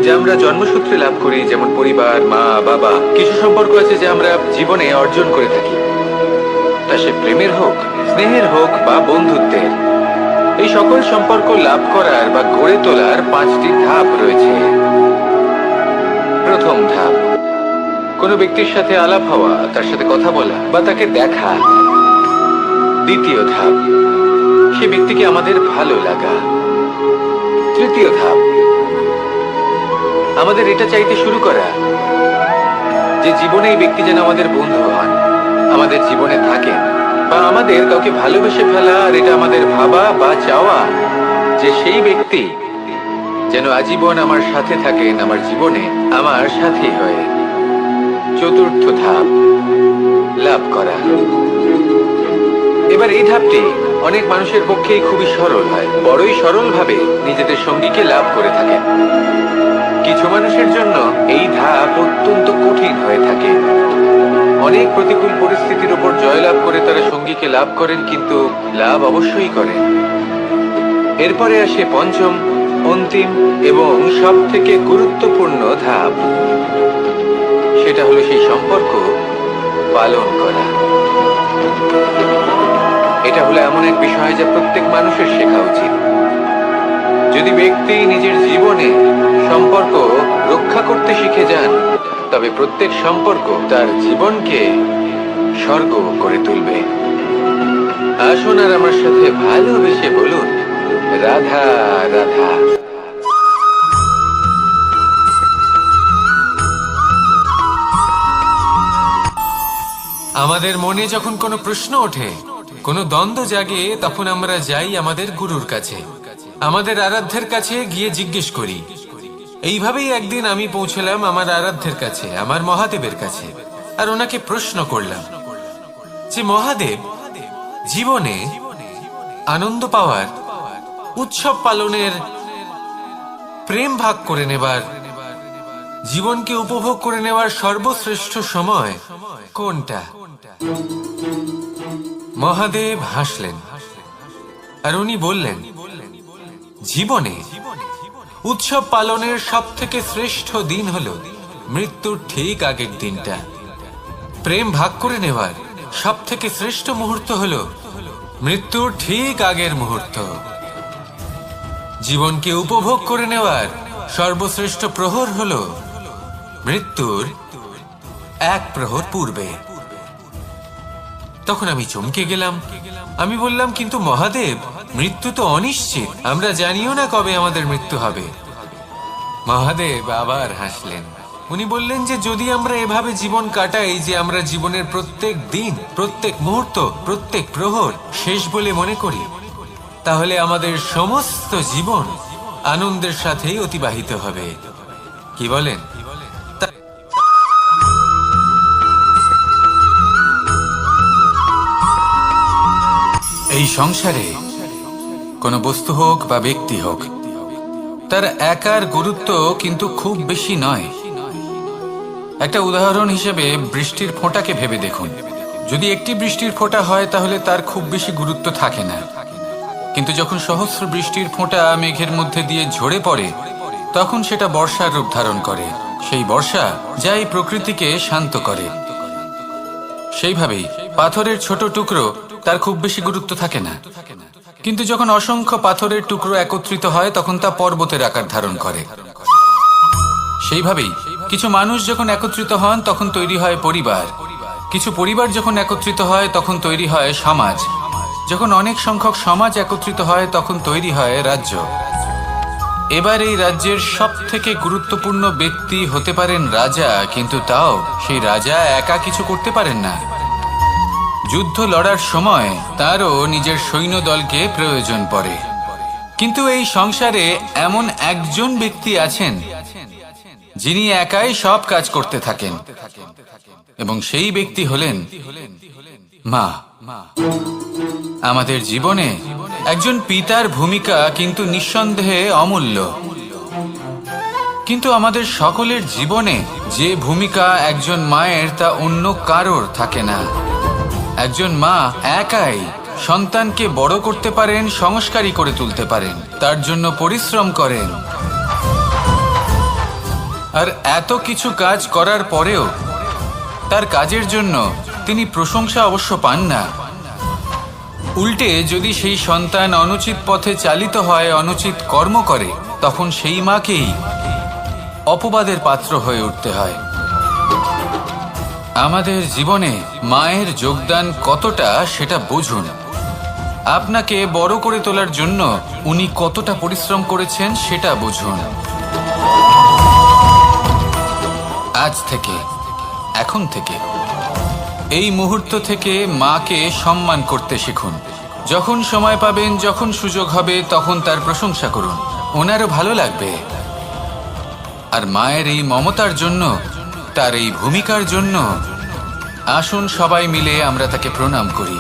যা আমরা জন্মসূত্রে লাভ করি, যেমন পরিবার, মা, বাবা। কিছু সম্পর্ক আছে যা আমরা জীবনে অর্জন করে থাকি, তা সে প্রেমের হোক, স্নেহের হোক বা বন্ধুত্বের। এই সকল সম্পর্ক লাভ করার বা গড়ে তোলার 5টি ধাপ রয়েছে। প্রথম ধাপ, কোনো ব্যক্তির সাথে আলাপ হওয়া, তার সাথে কথা বলা বা তাকে দেখা। দ্বিতীয় ধাপ, সে ব্যক্তিকে আমাদের ভালো লাগা। তৃতীয় ধাপ, আমাদের এটা চাইতে শুরু করা যে জীবনে এই ব্যক্তি যেন আমাদের বন্ধু হন, আমাদের জীবনে থাকেন, বা আমাদের কাউকে ভালোবেসে ফেলা। আর এটা আমাদের ভাবা বা চাওয়া যে সেই ব্যক্তি যেন আজীবন আমার সাথে থাকেন, আমার জীবনে আমার সাথী হয়ে। চতুর্থ ধাপ, লাভ করা। এবার এই ধাপটি অনেক মানুষের পক্ষেই খুবই সরল হয়, বড়ই সরল ভাবে নিজেদের সঙ্গীকে লাভ করে থাকেন। কিছু মানুষের জন্য এই ধাপ অত্যন্ত কঠিন হয়ে থাকে। অনেক প্রতিকূল পরিস্থিতির উপর জয়লাভ করে তারা সঙ্গীকে লাভ করেন, কিন্তু লাভ অবশ্যই করেন। এরপরে আসে পঞ্চম, অন্তিম এবং সব থেকে গুরুত্বপূর্ণ ধাপ। সেটা হলো সেই সম্পর্ক পালন করা। এটা হলো এমন এক বিষয় যা প্রত্যেক মানুষের শেখা উচিত। যদি ব্যক্তি নিজের জীবনে সম্পর্ক রক্ষা করতে শিখে যান, তবে প্রত্যেক সম্পর্ক তার জীবনকে স্বর্গ করে তুলবে। আসুন আর আমার সাথে ভালোবেসে বলুন, রাধা রাধা। আমাদের মনে যখন কোনো প্রশ্ন ওঠে, কোনো দ্বন্দ্ব জাগে, তখন আমরা যাই আমাদের গুরুর কাছে। আমাদের আরাধ্যের কাছে গিয়ে জিজ্ঞেস করি। এইভাবেই একদিন আমি পৌঁছলাম আমার আরাধ্যের কাছে, আমার মহাদেবের কাছে, আর ওনাকে প্রশ্ন করলাম যে মহাদেব, জীবনে আনন্দ পাওয়ার, উৎসব পালনের, প্রেম ভাগ করে নেবার, জীবনকে উপভোগ করে নেওয়ার সর্বশ্রেষ্ঠ সময় কোনটা? মহাদেব হাসলেন আর উনি বললেন, জীবনে উৎসব পালনের সব থেকে শ্রেষ্ঠ দিন হলো মৃত্যুর ঠিক আগের দিনটা। প্রেম ভাগ করে নেওয়ার সব থেকে শ্রেষ্ঠ মুহূর্ত হলো মৃত্যুর ঠিক আগের মুহূর্ত। জীবনকে উপভোগ করে নেওয়ার সর্বশ্রেষ্ঠ প্রহর হলো মৃত্যুর এক প্রহর পূর্বে। তখন আমি চমকে গেলাম। আমি বললাম, কিন্তু মহাদেব, মৃত্যু তো অনিশ্চিত, আমরা জানিও না কবে আমাদের মৃত্যু হবে। মহাদেব আবার হাসলেন। উনি বললেন যে যদি আমরা এভাবে জীবন কাটাই যে আমরা জীবনের প্রত্যেক দিন, প্রত্যেক মুহূর্ত, প্রত্যেক প্রহর শেষ বলে মনে করি, তাহলে আমাদের সমস্ত জীবন আনন্দের সাথেই অতিবাহিত হবে। কি বলেন? এই সংসারে কোনো বস্তু হোক বা ব্যক্তি হোক, তার একার গুরুত্ব কিন্তু খুব বেশি নয়। একটা উদাহরণ হিসেবে বৃষ্টির ফোঁটাকে ভেবে দেখুন। যদি একটি বৃষ্টির ফোঁটা হয় তাহলে তার খুব বেশি গুরুত্ব থাকে না, কিন্তু যখন সহস্র বৃষ্টির ফোঁটা মেঘের মধ্যে দিয়ে ঝরে পড়ে, তখন সেটা বর্ষার রূপ ধারণ করে। সেই বর্ষা যা এই প্রকৃতিকে শান্ত করে। সেইভাবেই পাথরের ছোট টুকরো, তার খুব বেশি গুরুত্ব থাকে না, কিন্তু যখন অসংখ্য পাথরের টুকরো একত্রিত হয় তখন তা পর্বতের আকার ধারণ করে। সেইভাবেই কিছু মানুষ যখন একত্রিত হন তখন তৈরি হয় পরিবার, কিছু পরিবার যখন একত্রিত হয় তখন তৈরি হয় সমাজ, যখন অনেক সংখ্যক সমাজ একত্রিত হয় তখন তৈরি হয় রাজ্য। এবার এই রাজ্যের সব থেকে গুরুত্বপূর্ণ ব্যক্তি হতে পারেন রাজা, কিন্তু তাও সেই রাজা একা কিছু করতে পারেন না। যুদ্ধ লড়ার সময় তারও নিজের সৈন্যদলকে প্রয়োজন পড়ে। কিন্তু এই সংসারে এমন একজন ব্যক্তি আছেন যিনি একাই সব কাজ করতে থাকেন, এবং সেই ব্যক্তি হলেন মা। আমাদের জীবনে একজন পিতার ভূমিকা কিন্তু নিঃসন্দেহে অমূল্য, কিন্তু আমাদের সকলের জীবনে যে ভূমিকা একজন মায়ের তা অন্য কারোর থাকে না। একজন মা একাই সন্তানকে বড় করতে পারেন, সংস্কারী করে তুলতে পারেন, তার জন্য পরিশ্রম করেন। আর এত কিছু কাজ করার পরেও তার কাজের জন্য তিনি প্রশংসা অবশ্য পান না। উল্টে যদি সেই সন্তান অনুচিত পথে চালিত হয়, অনুচিত কর্ম করে, তখন সেই মাকেই অপবাদের পাত্র হয়ে উঠতে হয়। আমাদের জীবনে মায়ের যোগদান কতটা সেটা বুঝুন। আপনাকে বড় করে তোলার জন্য উনি কতটা পরিশ্রম করেছেন সেটা বুঝুন। আজ থেকে, এখন থেকে, এই মুহূর্ত থেকে মাকে সম্মান করতে শিখুন। যখন সময় পাবেন, যখন সুযোগ হবে, তখন তার প্রশংসা করুন, ওনারও ভালো লাগবে। আর মায়ের এই মমতার জন্য, তার এই ভূমিকার জন্য আসুন সবাই মিলে আমরা তাকে প্রণাম করি,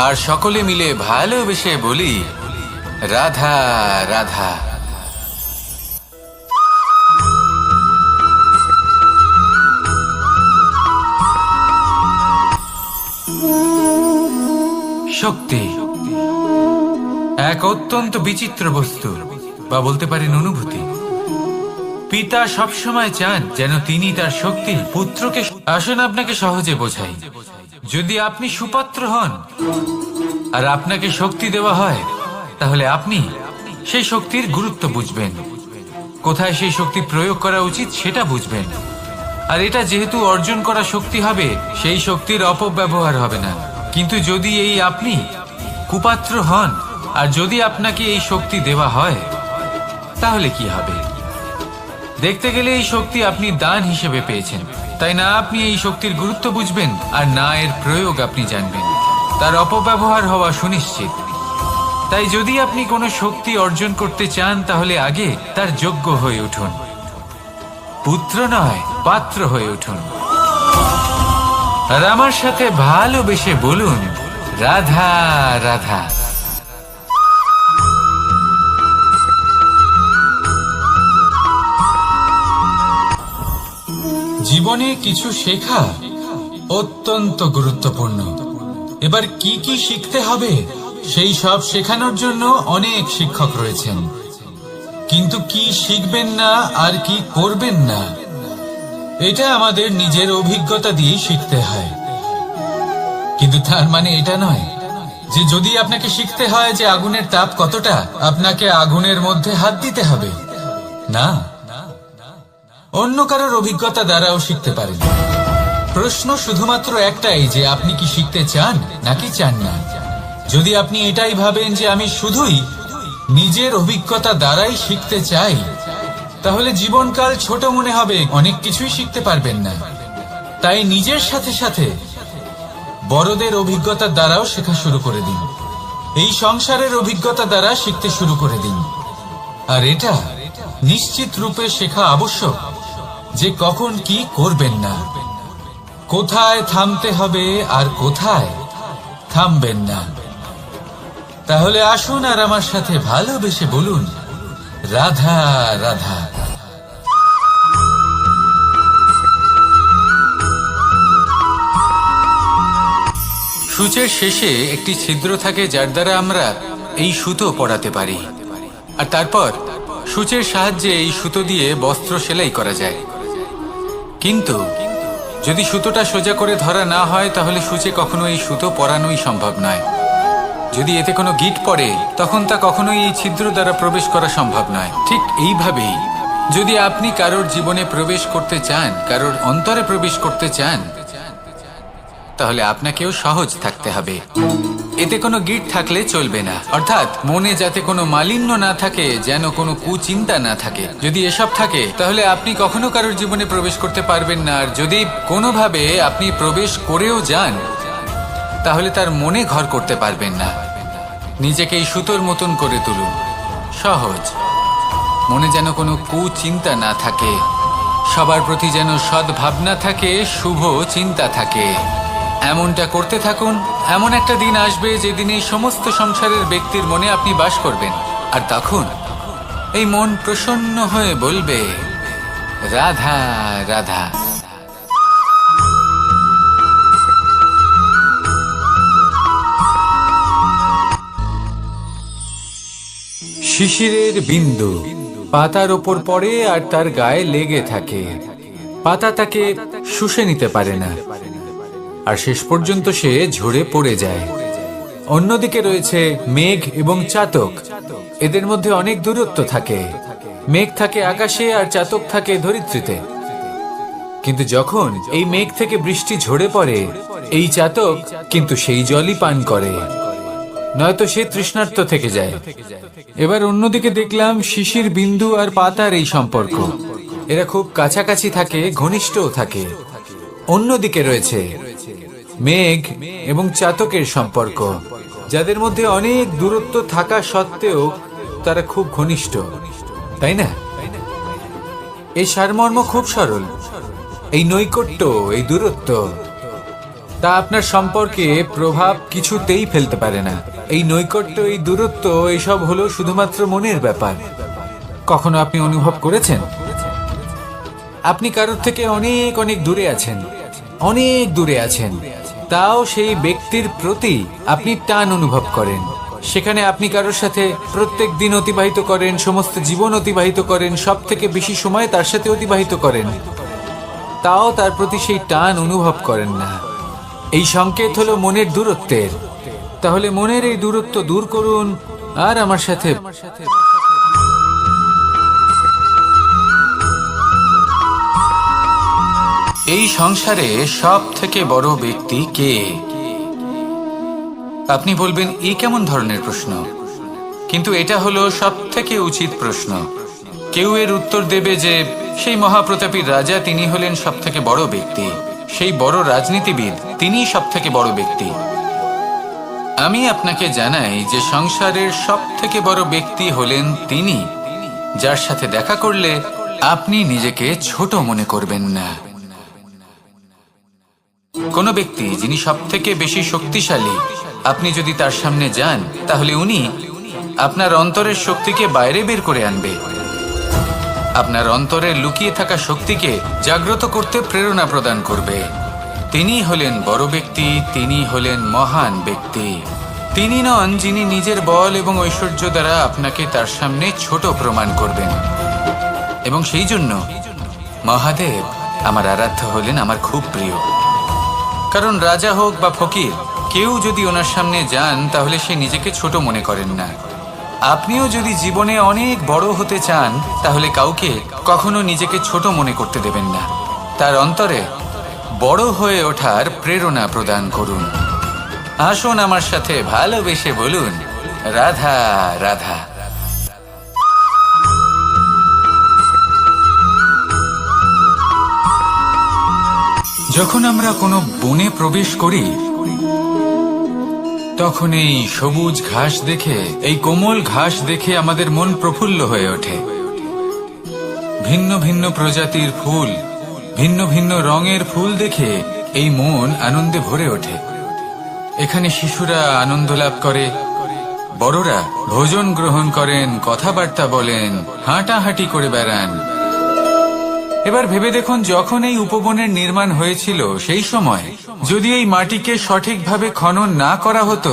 আর সকলে মিলে ভালোবেসে বলি, রাধা রাধা। শক্তি এক অত্যন্ত বিচিত্র বস্তু, বা বলতে পারেন অনুভূতি। পিতা সবসময় চান যেন তিনি তার শক্তি পুত্রকে। আসুন আপনাকে সহজে বোঝাই। যদি আপনি সুপাত্র হন আর আপনাকে শক্তি দেওয়া হয়, তাহলে আপনি সেই শক্তির গুরুত্ব বুঝবেন, কোথায় সেই শক্তি প্রয়োগ করা উচিত সেটা বুঝবেন। আর এটা যেহেতু অর্জন করা শক্তি হবে, সেই শক্তির অপব্যবহার হবে না। কিন্তু যদি এই আপনি কুপাত্র হন আর যদি আপনাকে এই শক্তি দেওয়া হয়, তাহলে কি হবে? দেখতে গেলে এই শক্তি আপনি দান হিসেবে পেয়েছেন, তাই না আপনি এই শক্তির গুরুত্ব বুঝবেন আর না এর প্রয়োগ আপনি জানবেন। তার অপব্যবহার হওয়া সুনিশ্চিত। তাই যদি আপনি কোনো শক্তি অর্জন করতে চান তাহলে আগে তার যোগ্য হয়ে উঠুন, পুত্র নয় পাত্র হয়ে উঠুন। আর আমার সাথে ভালোবেসে বলুন, রাধা রাধা। জীবনে কিছু শেখা অত্যন্ত গুরুত্বপূর্ণ। এবার কি কি শিখতে হবে সেই সব শেখানোর জন্য অনেক শিক্ষক রয়েছেন, কিন্তু কি শিখবেন না আর কি করবেন না এটা আমাদের নিজের অভিজ্ঞতা দিয়ে শিখতে হয়। কিন্তু তার মানে এটা নয় যে যদি আপনাকে শিখতে হয় যে আগুনের তাপ কতটা, আপনাকে আগুনের মধ্যে হাত দিতে হবে। না, অন্য কারোর অভিজ্ঞতা দ্বারাও শিখতে পারেন। প্রশ্ন শুধুমাত্র একটাই যে আপনি কি শিখতে চান নাকি চান না। যদি আপনি এটাই ভাবেন যে আমি শুধুই নিজের অভিজ্ঞতা দ্বারাই শিখতে চাই, তাহলে জীবনকাল ছোট মনে হবে, অনেক কিছুই শিখতে পারবেন না। তাই নিজের সাথে সাথে বড়দের অভিজ্ঞতার দ্বারাও শেখা শুরু করে দিন। এই সংসারের অভিজ্ঞতা দ্বারা শিখতে শুরু করে দিন। আর এটা নিশ্চিত রূপে শেখা আবশ্যক যে কখন কি করবেন না, কোথায় থামতে হবে আর কোথায় থামবেন না। তাহলে আসুন আর আমার সাথে ভালোবেসে বলুন, রাধা রাধা। সূচের শেষে একটি ছিদ্র থাকে যার দ্বারা আমরা এই সুতো পরাতে পারি, আর তারপর সূচের সাহায্যে এই সুতো দিয়ে বস্ত্র সেলাই করা যায়। কিন্তু যদি সুতোটা সোজা করে ধরা না হয় তাহলে সূচে কখনো এই সুতো পরানোই সম্ভব নয়। যদি এতে কোনো গিঁট পড়ে তখন তা কখনোই এই ছিদ্র দ্বারা প্রবেশ করা সম্ভব নয়। ঠিক এইভাবেই যদি আপনি কারোর জীবনে প্রবেশ করতে চান, কারোর অন্তরে প্রবেশ করতে চান, তাহলে আপনাকেও সহজ থাকতে হবে। এতে কোনো গিঁট থাকলে চলবে না, অর্থাৎ মনে যাতে কোনো মালিন্য না থাকে, যেন কোনো কুচিন্তা না থাকে। যদি এসব থাকে তাহলে আপনি কখনো কারোর জীবনে প্রবেশ করতে পারবেন না। আর যদি কোনোভাবে আপনি প্রবেশ করেও যান তাহলে তার মনে ঘর করতে পারবেন না। নিজেকে এই সুতোর মতন করে তুলুন, সহজ। মনে যেন কোনো কুচিন্তা না থাকে, সবার প্রতি যেন সদ্ভাবনা থাকে, শুভ চিন্তা থাকে। এমনটা করতে থাকুন। এমন একটা দিন আসবে যেদিন এই সমস্ত সংসারের ব্যক্তির মনে আপনি বাস করবেন, আর তখন এই মন প্রসন্ন হয়ে বলবে, রাধা রাধা। শিশিরের বিন্দু পাতার ওপর পড়ে আর তার গায়ে লেগে থাকে। পাতা তাকে শুষে নিতে পারে না, আর শেষ পর্যন্ত সে ঝরে পড়ে যায়। অন্যদিকে রয়েছে মেঘ এবং চাতক। এদের মধ্যে অনেক দূরত্ব থাকে। মেঘ থাকে আকাশে আর চাতক থাকে ধরিত্রীতে। কিন্তু যখন এই মেঘ থেকে বৃষ্টি ঝরে পড়ে, এই চাতক কিন্তু সেই জলই পান করে, নয়তো সে তৃষ্ণার্ত থেকে যায়। এবার অন্যদিকে দেখলাম শিশির বিন্দু আর পাতার এই সম্পর্ক। এরা খুব কাছাকাছি থাকে, ঘনিষ্ঠও থাকে। অন্যদিকে রয়েছে মেঘ এবং চাতকের সম্পর্ক, যাদের মধ্যে অনেক দূরত্ব থাকা সত্ত্বেও তারা খুব ঘনিষ্ঠ, তাই না? এই সারমর্ম খুব সরল। এই নৈকট্য, এই দূরত্ব, তা আপনার সম্পর্কে প্রভাব কিছুতেই ফেলতে পারে না। এই নৈকট্য, এই দূরত্ব, এইসব হলো শুধুমাত্র মনের ব্যাপার। কখনো আপনি অনুভব করেছেন আপনি কারোর থেকে অনেক অনেক দূরে আছেন, অনেক দূরে আছেন, তাও সেই ব্যক্তির প্রতি আপনি টান অনুভব করেন। সেখানে আপনি কারোর সাথে প্রত্যেক দিন অতিবাহিত করেন, সমস্ত জীবন অতিবাহিত করেন, সব থেকে বেশি সময় তার সাথে অতিবাহিত করেন, তাও তার প্রতি সেই টান অনুভব করেন না। এই সংকেত হলো মনের দূরত্বের। তাহলে মনের এই দূরত্ব দূর করুন আর আমার সাথে এই সংসারে সব থেকে বড় ব্যক্তি কে? আপনি বলবেন এই কেমন ধরনের প্রশ্ন, কিন্তু এটা হলো সব থেকে উচিত প্রশ্ন। কেউ এর উত্তর দেবে যে সেই মহাপ্রতাপী রাজা, তিনি হলেন সব থেকে বড় ব্যক্তি। সেই বড় রাজনীতিবিদ, তিনিই সব থেকে বড় ব্যক্তি। আমি আপনাকে জানাই যে সংসারের সব থেকে বড় ব্যক্তি হলেন তিনি, যার সাথে দেখা করলে আপনি নিজেকে ছোট মনে করবেন না। কোনো ব্যক্তি যিনি সব থেকে বেশি শক্তিশালী, আপনি যদি তার সামনে যান তাহলে উনি আপনার অন্তরের শক্তিকে বাইরে বের করে আনবে, আপনার অন্তরে লুকিয়ে থাকা শক্তিকে জাগ্রত করতে প্রেরণা প্রদান করবে। তিনি হলেন বড় ব্যক্তি, তিনি হলেন মহান ব্যক্তি। তিনি নন যিনি নিজের বল এবং ঐশ্বর্য দ্বারা আপনাকে তার সামনে ছোট প্রমাণ করবেন। এবং সেই জন্য মহাদেব আমার আরাধ্য হলেন আমার খুব প্রিয়। কারণ রাজা হোক বা ফকির, কেউ যদি ওনার সামনে যান তাহলে সে নিজেকে ছোট মনে করেন না। আপনিও যদি জীবনে অনেক বড় হতে চান তাহলে কাউকে কখনো নিজেকে ছোট মনে করতে দেবেন না। তার অন্তরে বড় হয়ে ওঠার প্রেরণা প্রদান করুন। আসুন আমার সাথে ভালোবেসে বলুন, রাধা রাধা। যখন আমরা কোনো বনে প্রবেশ করি তখন এই সবুজ ঘাস দেখে, এই কোমল ঘাস দেখে আমাদের মন প্রফুল্ল হয়ে ওঠে। ভিন্ন ভিন্ন প্রজাতির ফুল, ভিন্ন ভিন্ন রঙের ফুল দেখে এই মন আনন্দে ভরে ওঠে। এখানে শিশুরা আনন্দ লাভ করে, বড়রা ভোজন গ্রহণ করেন, কথাবার্তা বলেন, হাঁটাহাঁটি করে বেড়ান। এবার ভেবে দেখুন, যখন এই উপবনের নির্মাণ হয়েছিল সেই সময় যদি এই মাটিকে সঠিকভাবে খনন না করা হতো,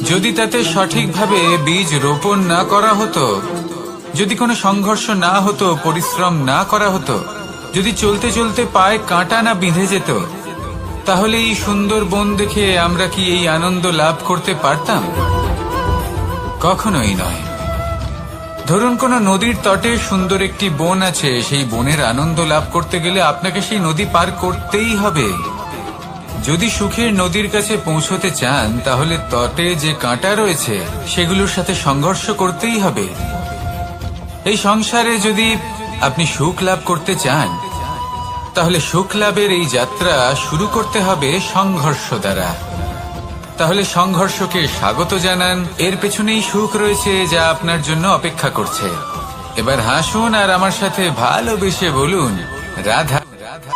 যদি তাতে সঠিকভাবে বীজ রোপণ না করা হতো, যদি কোনো সংঘর্ষ না হতো, পরিশ্রম না করা হতো, যদি চলতে চলতে পায়ে কাঁটা না বিঁধে যেত, তাহলে এই সুন্দর বন দেখে আমরা কি এই আনন্দ লাভ করতে পারতাম? কখনোই নয়। ধরুন কোনো নদীর তটে সুন্দর একটি বন আছে, সেই বনের আনন্দ লাভ করতে গেলে আপনাকে সেই নদী পার করতেই হবে। যদি সুখের নদীর কাছে পৌঁছতে চান তাহলে তটে যে কাঁটা রয়েছে সেগুলোর সাথে সংঘর্ষ করতেই হবে। এই সংসারে যদি আপনি সুখ লাভ করতে চান তাহলে সুখ লাভের এই যাত্রা শুরু করতে হবে সংঘর্ষ দ্বারা। তাহলে সংঘর্ষকে স্বাগত জানান, এর পেছনেই সুখ রয়েছে যা আপনার জন্য অপেক্ষা করছে। এবার হাসুন আর আমার সাথে ভালোবেসে বলুন, রাধা রাধা।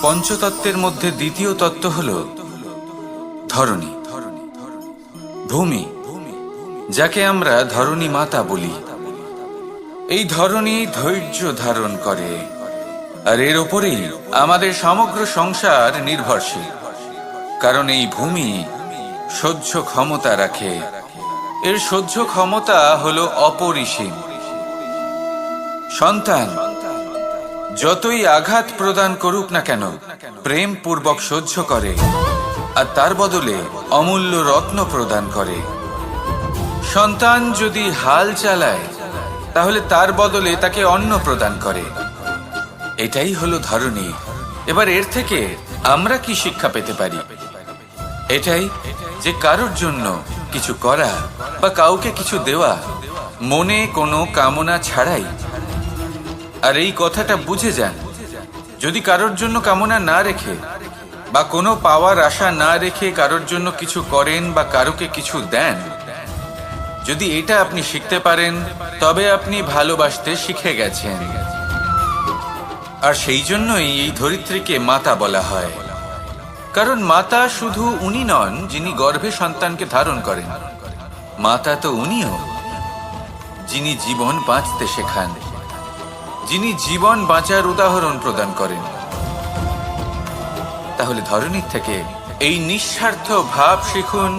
পঞ্চতত্ত্বের মধ্যে দ্বিতীয় তত্ত্ব হল ধরণী, ভূমি, যাকে আমরা ধরণী মাতা বলি। এই ধরণী ধৈর্য ধারণ করে, আর এর ওপরেই আমাদের সমগ্র সংসার নির্ভরশীল। কারণ এই ভূমি সহ্য ক্ষমতা রাখে, এর সহ্য ক্ষমতা হলো অপরিসীম। সন্তান যতই আঘাত প্রদান করুক না কেন, প্রেম পূর্বক সহ্য করে, আর তার বদলে অমূল্য রত্ন প্রদান করে। সন্তান যদি হাল চালায় তাহলে তার বদলে তাকে অন্ন প্রদান করে। এটাই হলো ধরণী। এবার এর থেকে আমরা কি শিক্ষা পেতে পারি? এটাই যে কারোর জন্য কিছু করা বা কাউকে কিছু দেওয়া মনে কোনো কামনা ছাড়াই। আর এই কথাটা বুঝে যান, যদি কারোর জন্য কামনা না রেখে বা কোনো পাওয়ার আশা না রেখে কারোর জন্য কিছু করেন বা কারোকে কিছু দেন, যদি এটা আপনি শিখতে পারেন তবে আপনি ভালোবাসতে শিখে গেছেন। আর সেই জন্যই এই ধরিত্রীকে মাতা বলা হয়। কারণ মাতা শুধু উনি নন যিনি গর্ভে সন্তানকে ধারণ করেন, মাতা তো উনিও যিনি জীবন বাঁচতে শেখান, যিনি জীবন বাঁচার উদাহরণ প্রদান করেন। তাহলে ধরণীর থেকে এই নিঃস্বার্থ ভাব শিখুন,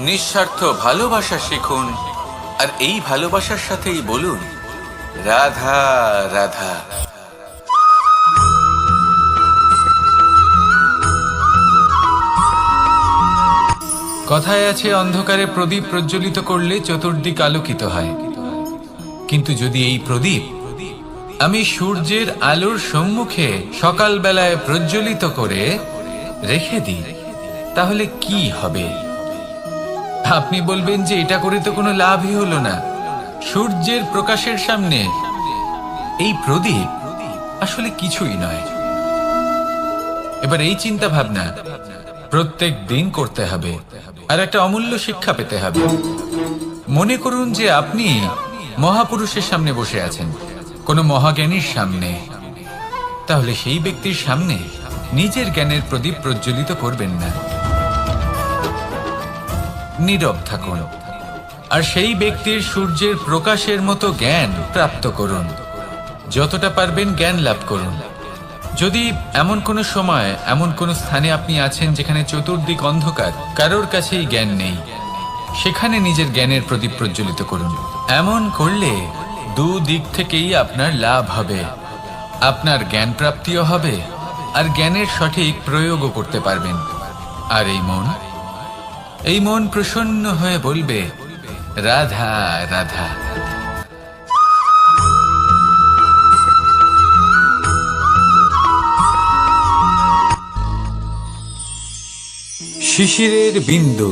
নিঃস্বার্থ ভালোবাসা শিখুন, আর এই ভালোবাসার সাথেই বলুন, রাধা রাধা। কথায় আছে, অন্ধকারে প্রদীপ প্রজ্বলিত করলে চতুর্দিক আলোকিত হয়। কিন্তু যদি এই প্রদীপ আমি সূর্যের আলোর সম্মুখে সকালবেলায় প্রজ্বলিত করে রেখে দিই তাহলে কি হবে? আপনি বলবেন যে এটা করে তো কোনো লাভই হলো না। সূর্যের প্রকাশের সামনে এই প্রদীপ আসলে কিছুই নয়। এবার এই চিন্তা ভাবনা প্রত্যেক দিন করতে হবে, আর একটা অমূল্য শিক্ষা পেতে হবে। মনে করুন যে আপনি মহাপুরুষের সামনে বসে আছেন, কোনো মহাজ্ঞানীর সামনে। তাহলে সেই ব্যক্তির সামনে নিজের জ্ঞানের প্রদীপ প্রজ্বলিত করবেন না, নীরব থাকুন, আর সেই ব্যক্তির সূর্যের প্রকাশের মতো জ্ঞান প্রাপ্ত করুন। যতটা পারবেন জ্ঞান লাভ করুন। যদি এমন কোনো সময়, এমন কোনো স্থানে আপনি আছেন যেখানে চতুর্দিক অন্ধকার, কারোর কাছেই জ্ঞান নেই, সেখানে নিজের জ্ঞানের প্রদীপ প্রজ্বলিত করুন। এমন করলে দুদিক থেকেই আপনার লাভ হবে। আপনার জ্ঞান প্রাপ্তিও হবে, আর জ্ঞানের সঠিক প্রয়োগও করতে পারবেন। আর এই মন প্রসন্ন হয়ে বলবে, রাধা রাধা। শিশিরের বিন্দু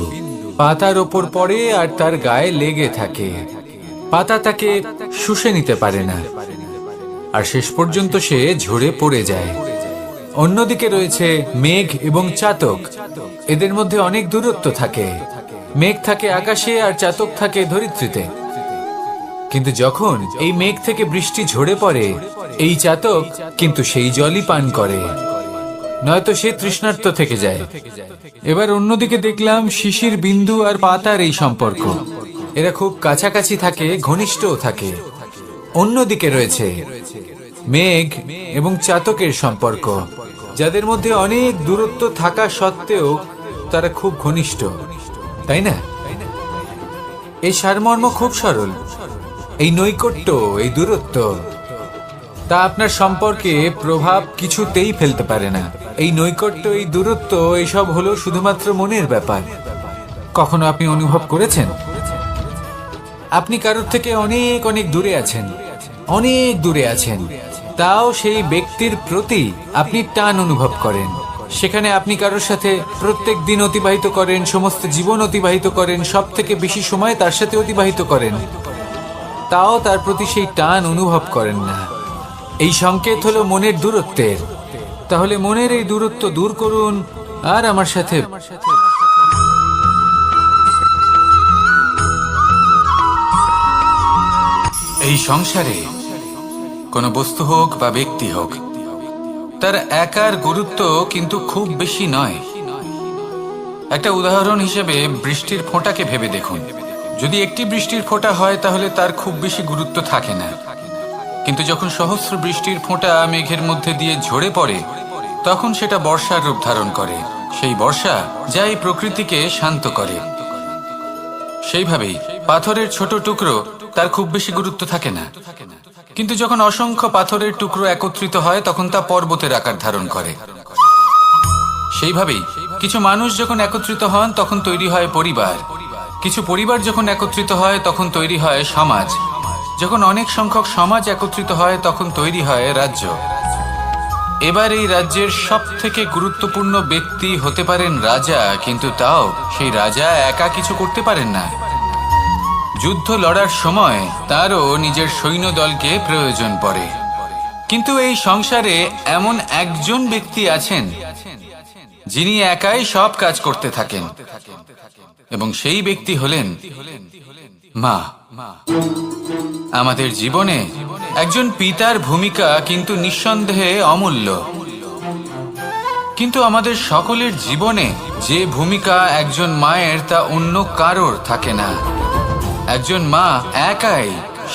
পাতার ওপর পড়ে আর তার গায়ে লেগে থাকে। পাতা তাকে শুষে নিতে পারে না, আর শেষ পর্যন্ত সে ঝরে পড়ে যায়। অন্যদিকে রয়েছে মেঘ এবং চাতক। এদের মধ্যে অনেক দূরত্ব থাকে। মেঘ থাকে আকাশে আর চাতক থাকে ধরিত্রীতে। কিন্তু যখন এই মেঘ থেকে বৃষ্টি ঝরে পড়ে, এই চাতক কিন্তু সেই জলই পান করে, নয়তো সে তৃষ্ণার্ত থেকে যায়। এবার অন্যদিকে দেখলাম শিশির বিন্দু আর পাতার এই সম্পর্ক। এরা খুব কাছাকাছি থাকে, ঘনিষ্ঠও থাকে। অন্যদিকে রয়েছে মেঘ এবং চাতকের সম্পর্ক, যাদের মধ্যে অনেক দূরত্ব থাকা সত্ত্বেও তারা খুব ঘনিষ্ঠ, তাই না? এই সারমর্ম খুব সরল। এই নৈকট্য, এই দূরত্ব, তা আপনার সম্পর্কে প্রভাব কিছুতেই ফেলতে পারে না। এই নৈকট্য, এই দূরত্ব, এইসব হলো শুধুমাত্র মনের ব্যাপার। কখনো আপনি অনুভব করেছেন আপনি কারোর থেকে অনেক অনেক দূরে আছেন, অনেক দূরে আছেন, তাও সেই ব্যক্তির প্রতি আপনি টান অনুভব করেন। সেখানে আপনি কারোর সাথে প্রত্যেক দিন অতিবাহিত করেন, সমস্ত জীবন অতিবাহিত করেন, সব থেকে বেশি সময় তার সাথে অতিবাহিত করেন, তাও তার প্রতি সেই টান অনুভব করেন না। এই সংকেত হলো মনের দূরত্বের। তাহলে মনের এই দূরত্ব দূর করুন আর আমার সাথে। এই সংসারে কোনো বস্তু হোক বা ব্যক্তি হোক, তার একার গুরুত্ব কিন্তু খুব বেশি নয়। একটা উদাহরণ হিসেবে বৃষ্টির ফোঁটাকে ভেবে দেখুন। যদি একটি বৃষ্টির ফোঁটা হয় তাহলে তার খুব বেশি গুরুত্ব থাকে না, কিন্তু যখন সহস্র বৃষ্টির ফোঁটা মেঘের মধ্যে দিয়ে ঝরে পড়ে, তখন সেটা বর্ষার রূপ ধারণ করে। সেই বর্ষা যা এই প্রকৃতিকে শান্ত করে। সেইভাবেই পাথরের ছোট টুকরো, তার খুব বেশি গুরুত্ব থাকে না, কিন্তু যখন অসংখ্য পাথরের টুকরো একত্রিত হয় তখন তা পর্বতের আকার ধারণ করে। সেইভাবেই কিছু মানুষ যখন একত্রিত হন তখন তৈরি হয় পরিবার। কিছু পরিবার যখন একত্রিত হয় তখন তৈরি হয় সমাজ। যখন অনেক সংখ্যক সমাজ একত্রিত হয় তখন তৈরি হয় রাজ্য। এবার এই রাজ্যের সব থেকে গুরুত্বপূর্ণ ব্যক্তি হতে পারেন রাজা, কিন্তু তাও সেই রাজা একা কিছু করতে পারেন না। যুদ্ধ লড়ার সময় তারও নিজের সৈন্যদলকে প্রয়োজন পড়ে। কিন্তু এই সংসারে এমন একজন ব্যক্তি আছেন যিনি একাই সব কাজ করতে থাকেন, এবং সেই ব্যক্তি হলেন মা। আমাদের জীবনে একজন পিতার ভূমিকা কিন্তু নিঃসন্দেহে অমূল্য, কিন্তু আমাদের সকলের জীবনে যে ভূমিকা একজন মায়ের তা অন্য কারোর থাকে না। একজন মা একাই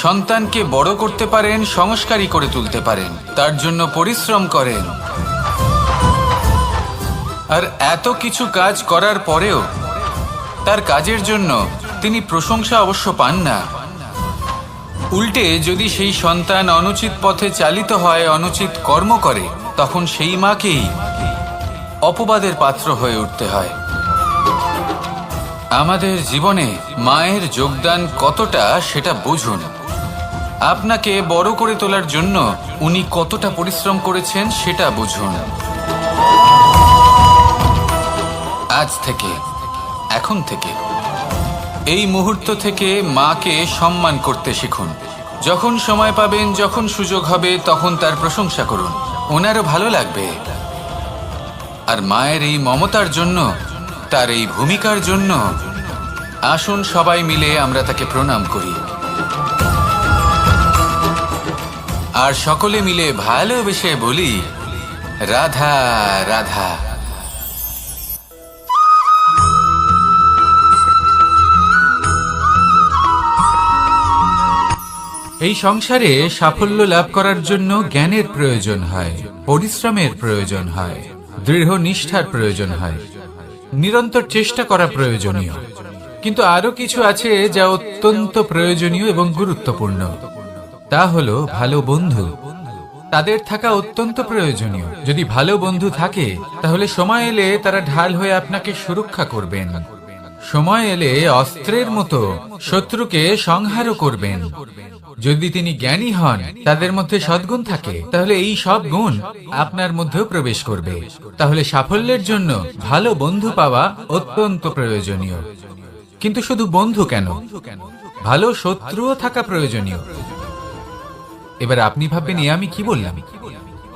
সন্তানকে বড় করতে পারেন, সংস্কারী করে তুলতে পারেন, তার জন্য পরিশ্রম করেন। আর এত কিছু কাজ করার পরেও তার কাজের জন্য তিনি প্রশংসা অবশ্য পান না। উল্টে যদি সেই সন্তান অনুচিত পথে চালিত হয়, অনুচিত কর্ম করে, তখন সেই মাকেই অপবাদের পাত্র হয়ে উঠতে হয়। আমাদের জীবনে মায়ের যোগদান কতটা সেটা বুঝুন। আপনাকে বড় করে তোলার জন্য উনি কতটা পরিশ্রম করেছেন সেটা বুঝুন। আজ থেকে, এখন থেকে, এই মুহূর্ত থেকে মাকে সম্মান করতে শিখুন। যখন সময় পাবেন, যখন সুযোগ হবে, তখন তার প্রশংসা করুন। ওনারও ভালো লাগবে। আর মায়ের এই মমতার জন্য, তার এই ভূমিকার জন্য আসুন সবাই মিলে আমরা তাকে প্রণাম করি আর সকলে মিলে ভালোবেসে বলি, রাধা রাধা। এই সংসারে সাফল্য লাভ করার জন্য জ্ঞানের প্রয়োজন হয়, পরিশ্রমের প্রয়োজন হয়, দৃঢ় নিষ্ঠার প্রয়োজন হয়, নিরন্তর চেষ্টা করা প্রয়োজনীয়। কিন্তু আরো কিছু আছে যা অত্যন্ত প্রয়োজনীয় এবং গুরুত্বপূর্ণ। তা হলো ভালো বন্ধু। তাদের থাকা অত্যন্ত প্রয়োজনীয়। যদি ভালো বন্ধু থাকে তাহলে সময় এলে তারা ঢাল হয়ে আপনাকে সুরক্ষা করবেন। সময় এলে অস্ত্রের মতো শত্রুকে সংহারও করবেন। যদি তিনি জ্ঞানী হন, তাদের মধ্যে সদ্গুণ থাকে, তাহলে এই সব গুণ আপনার মধ্যেও প্রবেশ করবে। তাহলে সাফল্যের জন্য ভালো বন্ধু পাওয়া অত্যন্ত প্রয়োজনীয়। কিন্তু শুধু বন্ধু কেন, ভালো শত্রুও থাকা প্রয়োজনীয়। এবার আপনি ভাববেন, আমি কি বললাম?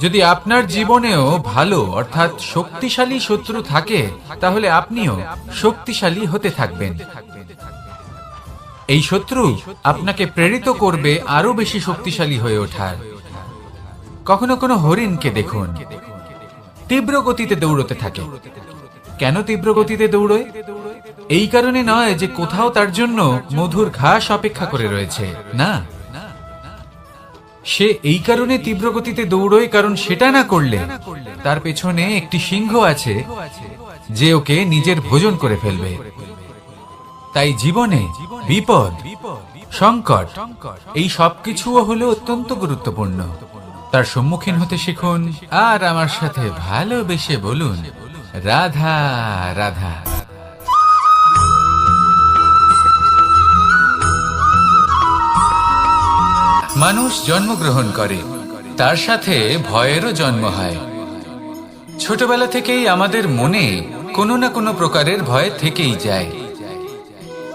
যদি আপনার জীবনেও ভালো অর্থাৎ শক্তিশালী শত্রু থাকে, তাহলে আপনিও শক্তিশালী হতে থাকবেন। এই শত্রু আপনাকে প্রেরিত করবে আরো বেশি শক্তিশালী হয়ে ওঠার। কখনো কোনো হরিণকে দেখুন, তীব্র গতিতে দৌড়তে থাকে। কেন তীব্র গতিতে দৌড়য়? এই কারণে নয় যে কোথাও তার জন্য মধুর ঘাস অপেক্ষা করে রয়েছে, না। সে এই কারণে তীব্র গতিতে দৌড়য় কারণ সেটা না করলে তার পেছনে একটি সিংহ আছে যে ওকে নিজের ভোজন করে ফেলবে। তাই জীবনে বিপদ, সংকট, এই সবকিছুও হলো অত্যন্ত গুরুত্বপূর্ণ। তার সম্মুখীন হতে শিখুন আর আমার সাথে ভালোবেসে বলুন, রাধা রাধা। মানুষ জন্মগ্রহণ করে, তার সাথে ভয়েরও জন্ম হয়। ছোটবেলা থেকেই আমাদের মনে কোনো না কোনো প্রকারের ভয় থেকেই যায়।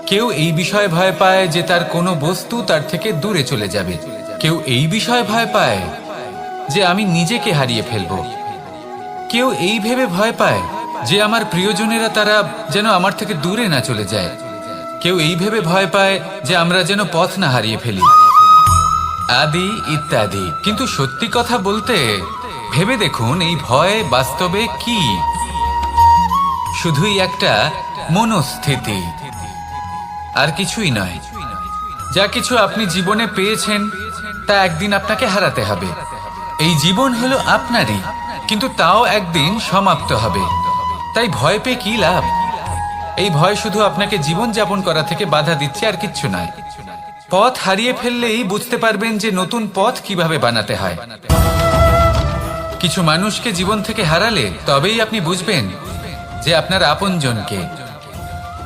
কেউ এই বিষয়ে ভয় পায় যে তার কোনো বস্তু তার থেকে দূরে চলে যাবে। কেউ এই বিষয়ে ভয় পায় যে আমি নিজেকে হারিয়ে ফেলব। কেউ এই ভেবে ভয় পায় যে আমার প্রিয়জনেরা তারা যেন আমার থেকে দূরে না চলে যায়। কেউ এই ভেবে ভয় পায় যে আমরা যেন পথ না হারিয়ে ফেলি, আদি ইত্যাদি। কিন্তু সত্যি কথা বলতে, ভেবে দেখুন এই ভয় বাস্তবে কি? শুধুই একটা মনস্থিতি, আর কিছুই নয়। যা কিছু আপনি জীবনে পেয়েছেন তা একদিন আপনাকে হারাতে হবে। এই জীবন হলো আপনারই, কিন্তু তাও একদিন সমাপ্ত হবে। তাই ভয় পেয়ে কি লাভ? এই ভয় শুধু আপনাকে জীবন যাপন করা থেকে বাধা দিচ্ছে, আর কিচ্ছু নয়। পথ হারিয়ে ফেললেই বুঝতে পারবেন যে নতুন পথ কিভাবে বানাতে হয়। কিছু মানুষকে জীবন থেকে হারালে তবেই আপনি বুঝবেন যে আপনার আপনজনকে।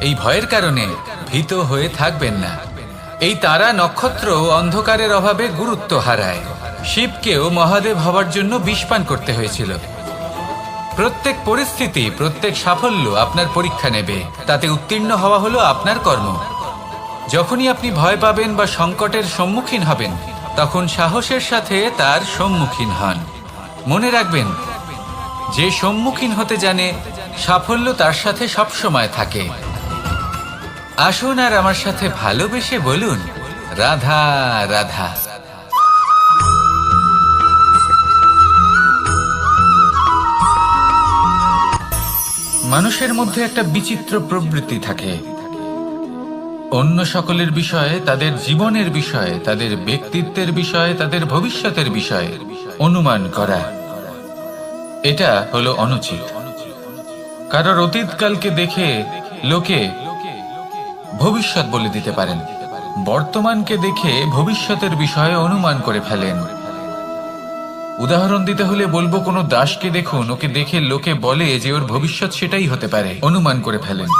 এই ভয়ের কারণে ভীত হয়ে থাকবেন না। এই তারা নক্ষত্র অন্ধকারের অভাবে গুরুত্ব হারায়। শিবকেও মহাদেব হওয়ার জন্য বিষ পান করতে হয়েছিল। প্রত্যেক পরিস্থিতি, প্রত্যেক সাফল্য আপনার পরীক্ষা নেবে। তাতে উত্তীর্ণ হওয়া হলো আপনার কর্ম। যখনই আপনি ভয় পাবেন বা সংকটের সম্মুখীন হবেন, তখন সাহসের সাথে তার সম্মুখীন হন। মনে রাখবেন, যে সম্মুখীন হতে জানে, সাফল্য তার সাথে সবসময় থাকে। আসুন আর আমার সাথে ভালোবেসে বলুন, রাধা রাধা। মানুষের মধ্যে একটা বিচিত্র প্রবৃত্তি থাকে। অন্য সকলের বিষয়ে, তাদের জীবনের বিষয়ে, তাদের ব্যক্তিত্বের বিষয়ে, তাদের ভবিষ্যতের বিষয়ে অনুমান করা। এটা হলো অনুচিত। কারোর অতীতকালকে দেখে লোকে ভবিষ্যৎ বলে দিতে পারেন, বর্তমানকে দেখে ভবিষ্যতের বিষয়ে অনুমান করে ফেলেন। উদাহরণ দিতে হলে বলবো, কোনো দাসকে দেখুন, ওকে দেখে লোকে বলে যে ওর ভবিষ্যৎ সেটাই হতে পারে, অনুমান করে ফেলেন।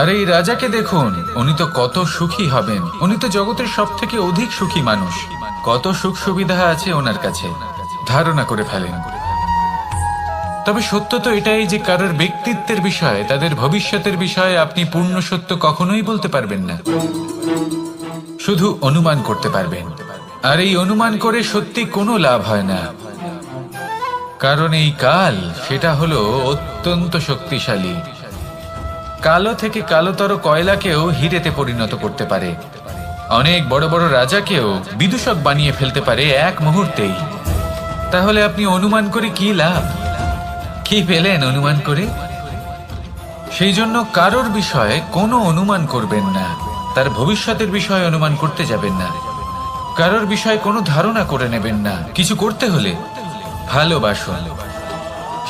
আর এই রাজাকে দেখুন, উনি তো কত সুখী হবেন, উনি তো জগতের সব থেকে অধিক সুখী মানুষ, কত সুখ সুবিধা আছে ওনার কাছে, ধারণা করে ফেলেন। তবে সত্য তো এটাই যে কারোর ব্যক্তিত্বের বিষয়ে, তাদের ভবিষ্যতের বিষয়ে আপনি পূর্ণ সত্য কখনোই বলতে পারবেন না, শুধু অনুমান করতে পারবেন। আর এই অনুমান করে সত্যি কোনো লাভ হয় না। কারণ এই কাল সেটা হলো অত্যন্ত শক্তিশালী। কালো থেকে কালোতর কয়লাকেও হিরেতে পরিণত করতে পারে। অনেক বড় বড় রাজাকেও বিদূষক বানিয়ে ফেলতে পারে এক মুহূর্তেই। তাহলে আপনি অনুমান করে কি লাভ? কি পেলেন অনুমান করে? সেই জন্য কারোর বিষয়ে কোনো অনুমান করবেন না, তার ভবিষ্যতের বিষয়ে অনুমান করতে যাবেন না, কারোর বিষয়ে কোনো ধারণা করে নেবেন না। কিছু করতে হলে ভালোবাসুন,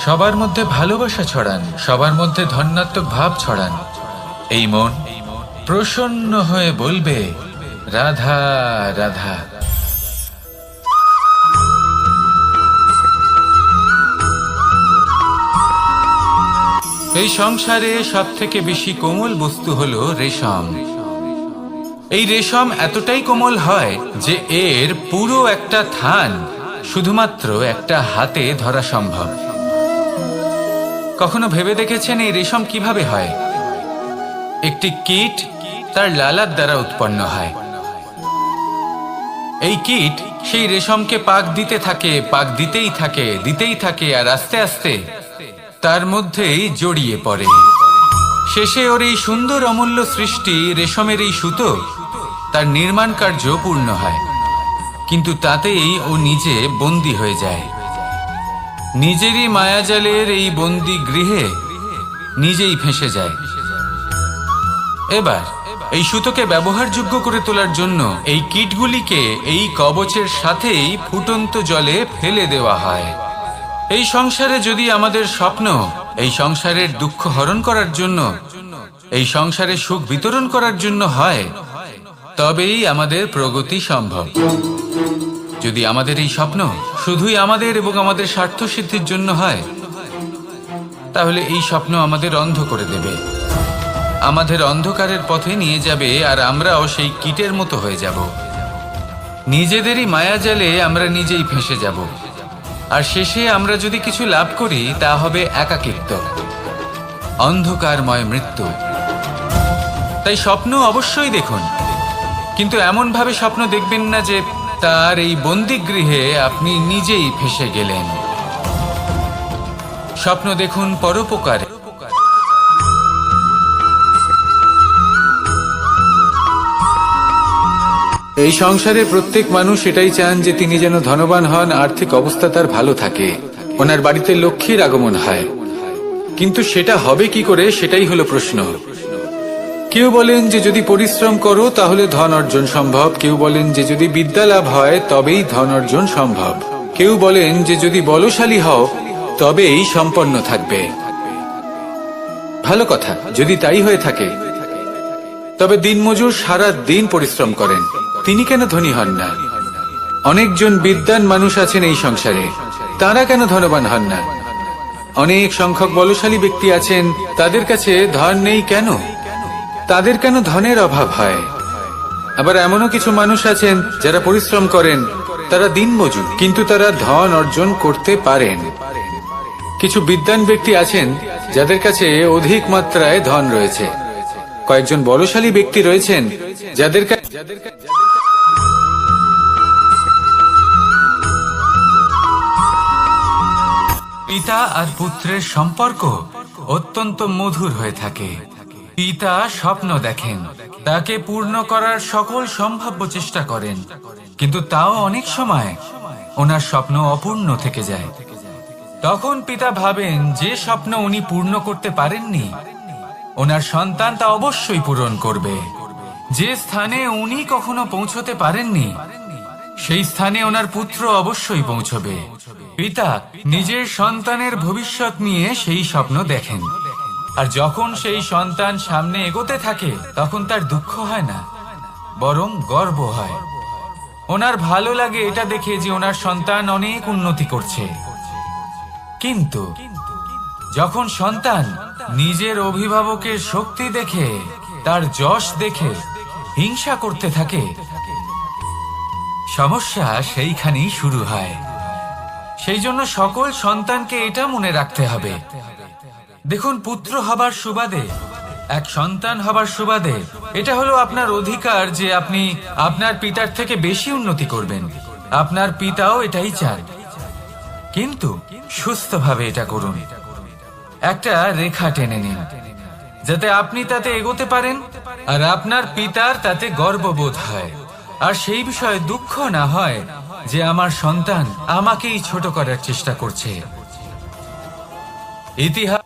সবার মধ্যে ভালোবাসা ছড়ান, সবার মধ্যে ধন্যাত্মক ভাব ছড়ান। এই মন প্রসন্ন হয়ে বলবে রাধা রাধা। এই সংসারে সব থেকে বেশি কোমল বস্তু হলো রেশম। এই রেশম এতটাই কোমল হয় যে এর পুরো একটা থান শুধুমাত্র একটা হাতে ধরা সম্ভব। কখনো ভেবে দেখেছেন এই রেশম কিভাবে হয়? একটি কীট তার লালার দ্বারা উৎপন্ন হয়। এই কীট সেই রেশমকে পাক দিতে থাকে, পাক দিতেই থাকে, আর আস্তে আস্তে তার মধ্যেই জড়িয়ে পড়ে। শেষে ওর এই সুন্দর অমূল্য সৃষ্টি রেশমের এই সুতো তার নির্মাণ কার্য পূর্ণ হয়, কিন্তু তাতেই ও নিজে বন্দী হয়ে যায়। নিজেরই মায়াজালের এই বন্দী গৃহে নিজেই ফেঁসে যায়। এবার এই সুতোকে ব্যবহারযোগ্য করে তোলার জন্য এই কীটগুলিকে এই কবচের সাথেই ফুটন্ত জলে ফেলে দেওয়া হয়। এই সংসারে যদি আমাদের স্বপ্ন এই সংসারের দুঃখ হরণ করার জন্য, এই সংসারে সুখ বিতরণ করার জন্য হয়, তবেই আমাদের প্রগতি সম্ভব। যদি আমাদের এই স্বপ্ন শুধুই আমাদের এবং আমাদের স্বার্থ সিদ্ধির জন্য হয়, তাহলে এই স্বপ্ন আমাদের অন্ধ করে দেবে, আমাদের অন্ধকারের পথে নিয়ে যাবে, আর আমরাও সেই কীটের মতো হয়ে যাব। নিজেদেরই মায়াজালে আমরা নিজেই ফেঁসে যাব, আর শেষে আমরা যদি কিছু লাভ করি তা হবে একাকিত্ব, অন্ধকারময় মৃত্যু। তাই স্বপ্ন অবশ্যই দেখুন, কিন্তু এমন ভাবে স্বপ্ন দেখবেন না যে তার এই বন্দিগৃহে আপনি নিজেই ফেঁসে গেলেন। স্বপ্ন দেখুন পরোপকারে। এই সংসারে প্রত্যেক মানুষ এটাই চান যে তিনি যেন ধনবান হন, আর্থিক অবস্থা তার ভালো থাকে, ওনার বাড়িতে লক্ষ্মীর আগমন হয়। কিন্তু সেটা হবে কি করে, সেটাই হলো প্রশ্ন। কেউ বলেন যে যদি পরিশ্রম করো তাহলে ধন অর্জন সম্ভব, কেউ বলেন যে যদি বিদ্যা লাভ হয় তবেই ধন অর্জন সম্ভব, কেউ বলেন যে যদি বলশালী হও তবেই সম্পন্ন থাকবে। ভালো কথা, যদি তাই হয়ে থাকে, তবে দিনমজুর সারা দিন পরিশ্রম করেন, তিনি কেন ধনী হন না? অনেকজন বিদ্বান মানুষ আছেন এই সংসারে, তারা কেন ধনবান হন না? অনেক সংখ্যক বলশালী ব্যক্তি আছেন, তাদের কাছে ধন নেই কেন? তাদের কেন ধনের অভাব হয়? আবার এমনও কিছু মানুষ আছেন যারা পরিশ্রম করেন, তারা দিনমজুর, কিন্তু তারা ধন অর্জন করতে পারেন। কিছু বিদ্বান ব্যক্তি আছেন যাদের কাছে অধিক মাত্রায় ধন রয়েছে, কয়েকজন বলশালী ব্যক্তি রয়েছেন যাদের পিতা আর পুত্রের সম্পর্ক অত্যন্ত মধুর হয়ে থাকে। পিতা স্বপ্ন দেখেন, তাকে পূর্ণ করার সকল সম্ভাব্য চেষ্টা করেন, কিন্তু তাও অনেক সময় ওনার স্বপ্ন অপূর্ণ থেকে যায়। তখন পিতা ভাবেন যে স্বপ্ন উনি পূর্ণ করতে পারেননি, ওনার সন্তান তা অবশ্যই পূরণ করবে। যে স্থানে উনি কখনো পৌঁছতে পারেননি, সেই স্থানে ওনার পুত্র অবশ্যই পৌঁছবে। পিতা নিজের সন্তানের ভবিষ্যৎ নিয়ে সেই স্বপ্ন দেখেন, আর যখন সেই সন্তান সামনে এগোতে থাকে তখন তার দুঃখ হয় না, বরং গর্ব হয়। ওনার ভালো লাগে এটা দেখে যে ওনার সন্তান অনেক উন্নতি করছে। কিন্তু যখন সন্তান নিজের অভিভাবকের শক্তি দেখে, তার যশ দেখে হিংসা করতে থাকে, সমস্যা সেইখানেই শুরু হয়। সেই জন্য সকল সন্তানকে এটা মনে রাখতে হবে, দেখুন, পুত্র হবার সুবাদে, এক সন্তান হবার সুবাদে এটা হলো আপনার অধিকার যে আপনি আপনার পিতার থেকে বেশি উন্নতি করবেন। আপনার পিতাও এটাই চান, কিন্তু সুস্থভাবে এটা করুন। একটা রেখা টেনে নিন যাতে আপনি তাতে এগোতে পারেন আর আপনার পিতার তাতে গর্ববোধ হয়, আর সেই বিষয়ে দুঃখ না হয় যে আমার সন্তান আমাকেই ছোট করার চেষ্টা করছে। ইতিহাস